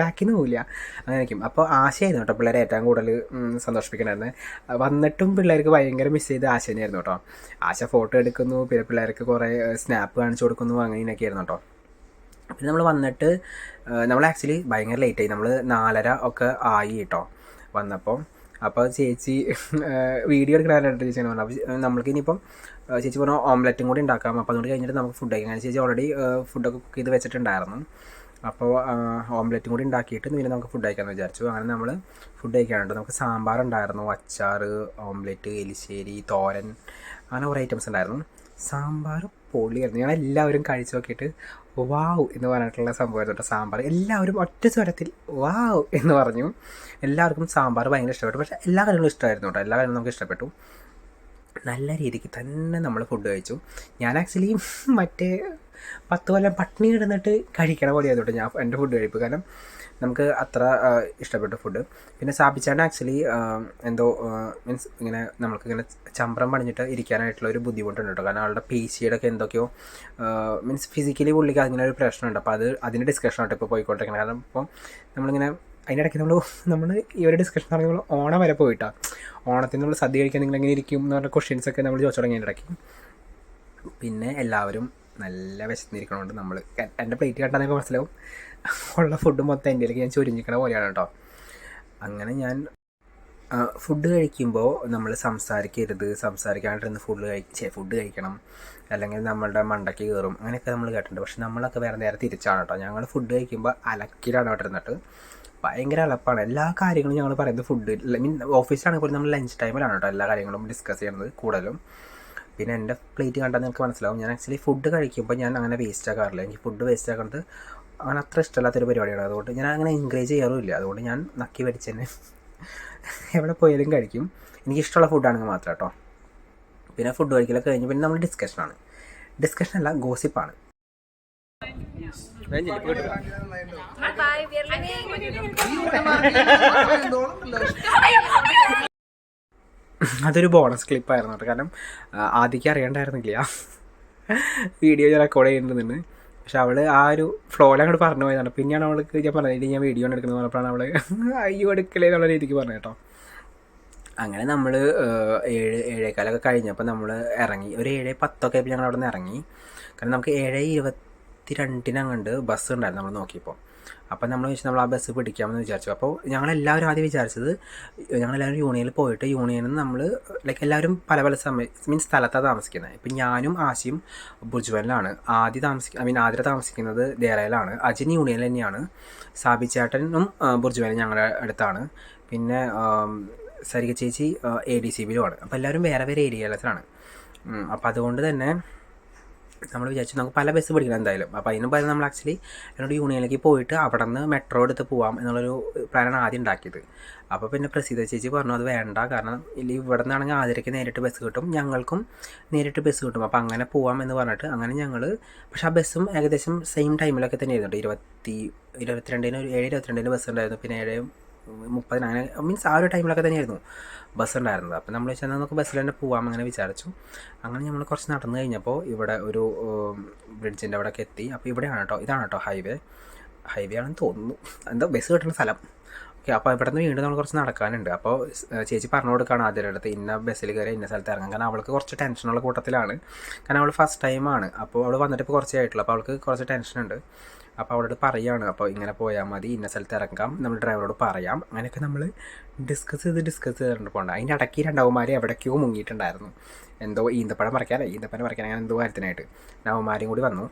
ബാക്കിൽ നിന്ന് പോവില്ല, അങ്ങനെ ആയിരിക്കും. അപ്പോൾ ആശയായിരുന്നു കേട്ടോ പിള്ളേരെ ഏറ്റവും കൂടുതൽ സന്തോഷിപ്പിക്കണമായിരുന്നു. വന്നിട്ടും പിള്ളേർക്ക് ഭയങ്കര മിസ് ചെയ്ത് ആശ തന്നെയായിരുന്നു കേട്ടോ. ആശ ഫോട്ടോ എടുക്കുന്നു, പിന്നെ പിള്ളേർക്ക് കുറേ സ്നാപ്പ് കാണിച്ചു കൊടുക്കുന്നു, അങ്ങനെയൊക്കെ ആയിരുന്നു കേട്ടോ. പിന്നെ നമ്മൾ വന്നിട്ട് നമ്മൾ ആക്ച്വലി ഭയങ്കര ലേറ്റായി. നമ്മൾ 4:30 ഒക്കെ ആയി കേട്ടോ വന്നപ്പോൾ. അപ്പോൾ ചേച്ചി വീഡിയോ എടുക്കണമായിട്ട് ചേച്ചിയാണ് പറഞ്ഞത്. അപ്പോൾ നമ്മൾക്ക് ഇനിയിപ്പം ചേച്ചി പറഞ്ഞു ഓംലെറ്റും കൂടി ഉണ്ടാക്കാം, അപ്പോൾ അതുകൊണ്ട് കഴിഞ്ഞിട്ട് നമുക്ക് ഫുഡ് കഴിക്കാം. ചേച്ചി ഓൾറെഡി ഫുഡൊക്കെ കുക്ക് ചെയ്ത് വെച്ചിട്ടുണ്ടായിരുന്നു. അപ്പോൾ ഓംലെറ്റും കൂടി ഉണ്ടാക്കിയിട്ട് പിന്നെ നമുക്ക് ഫുഡ് കഴിക്കാമെന്ന് വിചാരിച്ചു. അങ്ങനെ നമ്മൾ ഫുഡ് കഴിക്കാനുണ്ട്. നമുക്ക് സാമ്പാറുണ്ടായിരുന്നു, അച്ചാർ, ഓംലെറ്റ്, എലിശ്ശേരി, തോരൻ, അങ്ങനെ കുറേ ഐറ്റംസ് ഉണ്ടായിരുന്നു. സാമ്പാർ പൊളിയായിരുന്നു. ഞങ്ങളെല്ലാവരും കഴിച്ച് നോക്കിയിട്ട് വാവ് എന്ന് പറഞ്ഞിട്ടുള്ള സംഭവമായിരുന്നു കേട്ടോ സാമ്പാർ. എല്ലാവരും ഒറ്റ സ്വരത്തിൽ വാവ് എന്ന് പറഞ്ഞു. എല്ലാവർക്കും സാമ്പാർ ഭയങ്കര ഇഷ്ടപ്പെട്ടു. പക്ഷേ എല്ലാ കാര്യങ്ങളും ഇഷ്ടമായിരുന്നു കേട്ടോ, എല്ലാ കാര്യങ്ങളും നമുക്ക് ഇഷ്ടപ്പെട്ടു. നല്ല രീതിക്ക് തന്നെ നമ്മൾ ഫുഡ് കഴിച്ചു. ഞാൻ ആക്ച്വലി മറ്റേ 10 കൊല്ലം പട്ടിണി കിടന്നിട്ട് കഴിക്കണ പോലെയായിരുന്നു കേട്ടോ ഞാൻ എൻ്റെ ഫുഡ് കഴിപ്പ്. കാരണം നമുക്ക് അത്ര ഇഷ്ടപ്പെട്ട ഫുഡ്. പിന്നെ സാബിച്ചാണ്ട് ആക്ച്വലി എന്തോ മീൻസ് ഇങ്ങനെ നമ്മൾക്കിങ്ങനെ ചമ്പ്രം പണിഞ്ഞിട്ട് ഇരിക്കാനായിട്ടുള്ള ഒരു ബുദ്ധിമുട്ടുണ്ട് കേട്ടോ. കാരണം ആളുടെ പേശിയുടെ ഒക്കെ എന്തൊക്കെയോ മീൻസ് ഫിസിക്കലി പുള്ളിക്ക് അങ്ങനെ ഒരു പ്രശ്നമുണ്ട്. അപ്പോൾ അതിൻ്റെ ഡിസ്കഷനായിട്ട് ഇപ്പോൾ പോയിക്കൊണ്ടിരിക്കുന്നത്. കാരണം ഇപ്പം നമ്മളിങ്ങനെ അതിനിടയ്ക്ക് നമ്മൾ ഈ ഒരു ഡിസ്കഷൻ പറയുമ്പോൾ ഓണം വരെ പോയിട്ടാണ്. ഓണത്തിന് നമ്മൾ സദ്യ കഴിക്കാൻ നിങ്ങളെങ്ങനെ ഇരിക്കും എന്ന് പറഞ്ഞ ക്വസ്റ്റ്യൻസൊക്കെ നമ്മൾ ചോദിച്ചു തുടങ്ങി ഇടയ്ക്ക്. പിന്നെ എല്ലാവരും നല്ല വിശന്നിരിക്കണോണ്ട് നമ്മൾ എൻ്റെ പ്ലേറ്റ് കണ്ടാൽ നിങ്ങൾക്ക് മനസ്സിലാവും ഉള്ള ഫുഡ് മൊത്തം എൻ്റെയിലേക്ക് ഞാൻ ചൊരിഞ്ഞിക്കണ പോലെയാണ് കേട്ടോ. അങ്ങനെ ഞാൻ ഫുഡ് കഴിക്കുമ്പോൾ നമ്മൾ സംസാരിക്കാണ്ടിരുന്ന് ഫുഡ് കഴിക്കണം, അല്ലെങ്കിൽ നമ്മളുടെ മണ്ടയ്ക്ക് കയറും, അങ്ങനെയൊക്കെ നമ്മൾ കേട്ടിട്ടുണ്ട്. പക്ഷെ നമ്മളൊക്കെ വേറെ നേരെ തിരിച്ചാണ് കേട്ടോ. ഞങ്ങൾ ഫുഡ് കഴിക്കുമ്പോൾ അലക്കിലാണ് അവിടെ ഇരുന്നിട്ട് ഭയങ്കര എളുപ്പമാണ്. എല്ലാ കാര്യങ്ങളും ഞങ്ങൾ പറയുന്നത് ഫുഡ് ഓഫീസിലാണെങ്കിൽ പോലും നമ്മൾ ലഞ്ച് ടൈമിലാണ് കേട്ടോ എല്ലാ കാര്യങ്ങളും ഡിസ്കസ് ചെയ്യുന്നത് കൂടുതലും. പിന്നെ എൻ്റെ പ്ലേറ്റ് കണ്ടാൽ നിങ്ങൾക്ക് മനസ്സിലാവും. ഞാൻ ആക്ച്വലി ഫുഡ് കഴിക്കുമ്പോൾ ഞാൻ അങ്ങനെ വേസ്റ്റ് ആക്കാറില്ല. എനിക്ക് ഫുഡ് വേസ്റ്റ് ആക്കുന്നത് അങ്ങനെ അത്ര ഇഷ്ടമില്ലാത്തൊരു പരിപാടിയാണ്. അതുകൊണ്ട് ഞാൻ അങ്ങനെ എൻകറേജ് ചെയ്യാറുമില്ല. അതുകൊണ്ട് ഞാൻ നക്കി വടിച്ച് തന്നെ എവിടെ പോയാലും കഴിക്കും. എനിക്കിഷ്ടമുള്ള ഫുഡാണെങ്കിൽ മാത്രം കേട്ടോ. പിന്നെ ഫുഡ് കഴിക്കലൊക്കെ കഴിഞ്ഞ് പിന്നെ നമ്മൾ ഡിസ്കഷനല്ല ഗോസിപ്പാണ്. അതൊരു ബോണസ് ക്ലിപ്പായിരുന്നു കേട്ടോ. കാരണം ആദ്യം അറിയണ്ടായിരുന്നില്ല വീഡിയോ ഞാൻ റെക്കോർഡ് ചെയ്യുന്നുണ്ടെന്ന്. പക്ഷെ അവൾ ആ ഒരു ഫ്ലോയിൽ അങ്ങോട്ട് പറഞ്ഞു പോയതാണ്. പിന്നെയാണ് അവൾക്ക് ഞാൻ പറഞ്ഞത് ഞാൻ വീഡിയോ എടുക്കുന്നത് പറഞ്ഞപ്പോഴാണ് അവൾ അയ്യോ എടുക്കലേ എന്നുള്ള രീതിക്ക് പറഞ്ഞു കേട്ടോ. അങ്ങനെ നമ്മൾ 7:15 കഴിഞ്ഞപ്പോൾ നമ്മൾ ഇറങ്ങി. ഒരു 7:10 ആയപ്പോൾ ഞങ്ങൾ അവിടെ നിന്ന് ഇറങ്ങി. കാരണം നമുക്ക് 7:22 ബസ് ഉണ്ടായിരുന്നു നമ്മൾ നോക്കിയപ്പോൾ. അപ്പം നമ്മൾ ആ ബസ് പിടിക്കാമെന്ന് വിചാരിച്ചു. അപ്പോൾ ഞങ്ങളെല്ലാവരും ആദ്യം വിചാരിച്ചത് ഞങ്ങളെല്ലാവരും യൂണിയനിൽ പോയിട്ട് യൂണിയനിൽ നിന്ന് നമ്മൾ ലൈക്ക് എല്ലാവരും പല മീൻസ് സ്ഥലത്താണ് താമസിക്കുന്നത്. ഇപ്പം ഞാനും ആശയും ബുർജുവനിലാണ്. ആദ്യം താമസിക്കുന്നത് ദേറയിലാണ്. അജിൻ യൂണിയനിൽ തന്നെയാണ്. സാബിച്ചേട്ടനും ബുർജുവനും ഞങ്ങളുടെ അടുത്താണ്. പിന്നെ സരിക ചേച്ചി ADCBയിലുമാണ്. അപ്പോൾ എല്ലാവരും വേറെ വേറെ ഏരിയയിലാണ്. അപ്പോൾ അതുകൊണ്ട് തന്നെ നമ്മൾ വിചാരിച്ചു നമുക്ക് പല ബസ് പിടിക്കണം എന്തായാലും. അപ്പോൾ അതിന് പകരം നമ്മൾ ആക്ച്വലി എന്നോട് യൂണിയനിലേക്ക് പോയിട്ട് അവിടെ നിന്ന് മെട്രോ എടുത്ത് പോകാം എന്നുള്ളൊരു പ്ലാനാണ് ആദ്യം ഉണ്ടാക്കിയത്. അപ്പോൾ പിന്നെ പ്രസീത ചേച്ചി പറഞ്ഞു അത് വേണ്ട, കാരണം ഇവിടെ നിന്നാണെങ്കിൽ ആതിരയ്ക്ക് നേരിട്ട് ബസ് കിട്ടും, ഞങ്ങൾക്കും നേരിട്ട് ബസ് കിട്ടും, അപ്പോൾ അങ്ങനെ പോവാം എന്ന് പറഞ്ഞിട്ട് അങ്ങനെ ഞങ്ങൾ. പക്ഷേ ആ ബസ്സും ഏകദേശം സെയിം ടൈമിലൊക്കെ തന്നെ ആയിരുന്നു. 7:22 ബസ് ഉണ്ടായിരുന്നു. പിന്നെ 7:30 അങ്ങനെ മീൻസ് ആ ഒരു ടൈമിലൊക്കെ തന്നെയായിരുന്നു ബസ് ഉണ്ടായിരുന്നത്. അപ്പോൾ നമ്മൾ വെച്ചാൽ നമുക്ക് ബസ്സിൽ തന്നെ പോകാം അങ്ങനെ വിചാരിച്ചു. അങ്ങനെ നമ്മൾ കുറച്ച് നടന്നു കഴിഞ്ഞപ്പോൾ ഇവിടെ ഒരു ബ്രിഡ്ജിൻ്റെ അവിടെയൊക്കെ എത്തി. അപ്പോൾ ഇതാണ് കേട്ടോ ഹൈവേ ആണെന്ന് തോന്നുന്നു, എന്തോ ബസ് കിട്ടുന്ന സ്ഥലം. ഓക്കെ, അപ്പോൾ ഇവിടെ നിന്ന് വീണ്ടും നമ്മൾ കുറച്ച് നടക്കാനുണ്ട്. അപ്പോൾ ചേച്ചി പറഞ്ഞു കൊടുക്കുകയാണ് ആദ്യം അടുത്ത് ഇന്ന ബസ്സിൽ കയറി ഇന്ന സ്ഥലത്ത് ഇറങ്ങാം. കാരണം അവൾക്ക് കുറച്ച് ടെൻഷനുള്ള കൂട്ടത്തിലാണ്. കാരണം അവൾ ഫസ്റ്റ് ടൈമാണ്. അപ്പോൾ അവൾ വന്നിട്ട് ഇപ്പോൾ കുറച്ചേ ആയിട്ടുള്ളൂ. അപ്പോൾ അവൾക്ക് കുറച്ച് ടെൻഷനുണ്ട്. അപ്പോൾ അവളോട് പറയുകയാണ് അപ്പോൾ ഇങ്ങനെ പോയാൽ മതി, ഇന്ന സ്ഥലത്ത് ഇറങ്ങാം, നമ്മൾ ഡ്രൈവറോട് പറയാം. അങ്ങനെയൊക്കെ നമ്മൾ ഡിസ്കസ് ചെയ്തിട്ടുണ്ട് പോകണ്ട. അതിൻ്റെ ഇടയ്ക്ക് രണ്ടവന്മാർ എവിടേക്കോ മുങ്ങിയിട്ടുണ്ടായിരുന്നു. എന്തോ ഈന്തപ്പഴം പറിക്കാൻ അങ്ങനെ എന്തോ കാര്യത്തിനായിട്ട് നവന്മാരും കൂടി വന്നു.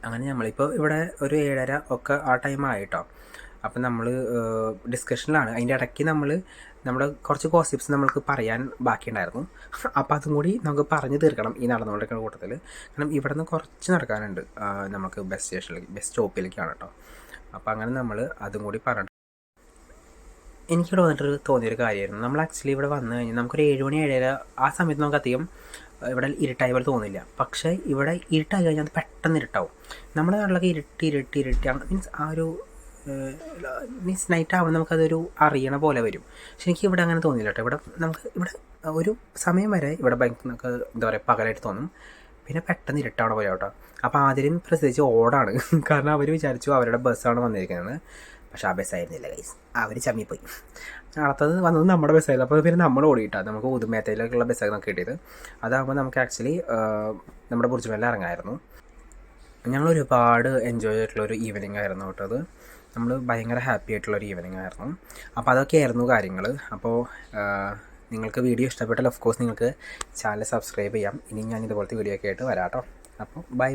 അങ്ങനെ നമ്മളിപ്പോൾ ഇവിടെ ഒരു 7:30 ഒക്കെ ആ ടൈം ആയിട്ടോ. അപ്പം നമ്മൾ ഡിസ്കഷനിലാണ്. അതിൻ്റെ ഇടയ്ക്ക് നമ്മുടെ കുറച്ച് ഗോസിപ്സ് നമ്മൾക്ക് പറയാൻ ബാക്കിയുണ്ടായിരുന്നു. അപ്പോൾ അതും കൂടി നമുക്ക് പറഞ്ഞു തീർക്കണം ഈ നടന്നുകൊണ്ടിരിക്കുന്ന കൂട്ടത്തിൽ. കാരണം ഇവിടെ നിന്ന് കുറച്ച് നടക്കാനുണ്ട് നമുക്ക് ബസ് സ്റ്റോപ്പിലേക്കാണ് കേട്ടോ. അപ്പോൾ അങ്ങനെ നമ്മൾ അതും കൂടി പറഞ്ഞിട്ട് എനിക്ക് തോന്നിയൊരു കാര്യമായിരുന്നു. നമ്മൾ ആക്ച്വലി ഇവിടെ വന്നു കഴിഞ്ഞാൽ നമുക്കൊരു 7 മണി 7:30 ആ സമയത്ത് നമുക്ക് അധികം ഇവിടെ ഇരുട്ടായ പോലെ തോന്നില്ല. പക്ഷേ ഇവിടെ ഇരുട്ടായി കഴിഞ്ഞാൽ അത് പെട്ടെന്ന് ഇരുട്ടാവും. നമ്മുടെ നാട്ടിലൊക്കെ ഇരുട്ടി മീൻസ് ആ ഒരു മീൻസ് നൈറ്റ് ആവുമ്പോൾ നമുക്കതൊരു അറിയണ പോലെ വരും. പക്ഷെ എനിക്ക് ഇവിടെ അങ്ങനെ തോന്നില്ല കേട്ടോ. ഇവിടെ ഒരു സമയം വരെ ഇവിടെ നമുക്ക് എന്താ പറയുക പകലായിട്ട് തോന്നും. പിന്നെ പെട്ടെന്ന് ഇരുട്ടാവണ പോലെ കേട്ടോ. അപ്പോൾ ആദ്യം പ്രത്യേകിച്ച് ഓടാണ്. കാരണം അവർ വിചാരിച്ചു അവരുടെ ബസ്സാണ് വന്നിരിക്കുന്നത്. പക്ഷേ ആ ബസ്സായിരുന്നില്ല ഗൈസ്, അവർ ചമ്മിപ്പോയി. അടുത്തത് വന്നത് നമ്മുടെ ബസ്സായിരുന്നു. അപ്പോൾ പിന്നെ നമ്മൾ ഓടിയിട്ടാണ് നമുക്ക് ഉദുമേത്തയിലേക്കുള്ള ബസ്സാണ് നമുക്ക് കിട്ടിയത്. അതാകുമ്പോൾ നമുക്ക് ആക്ച്വലി നമ്മുടെ ബുർജുമേലിൽ ഇറങ്ങാമായിരുന്നു. ഞങ്ങൾ ഒരുപാട് എൻജോയ് ചെയ്തിട്ടുള്ളൊരു ഈവനിങ് ആയിരുന്നു കേട്ടോ അത്. നമ്മൾ ഭയങ്കര ഹാപ്പി ആയിട്ടുള്ളൊരു ഈവനിങ് ആയിരുന്നു. അപ്പോൾ അതൊക്കെയായിരുന്നു കാര്യങ്ങൾ. അപ്പോൾ നിങ്ങൾക്ക് വീഡിയോ ഇഷ്ടപ്പെട്ടാൽ ഓഫ് കോഴ്സ് നിങ്ങൾക്ക് ചാനൽ സബ്സ്ക്രൈബ് ചെയ്യാം. ഇനി ഞാൻ ഇതുപോലത്തെ വീഡിയോ ഒക്കെ ആയിട്ട് വരാം കേട്ടോ. അപ്പോൾ ബൈ.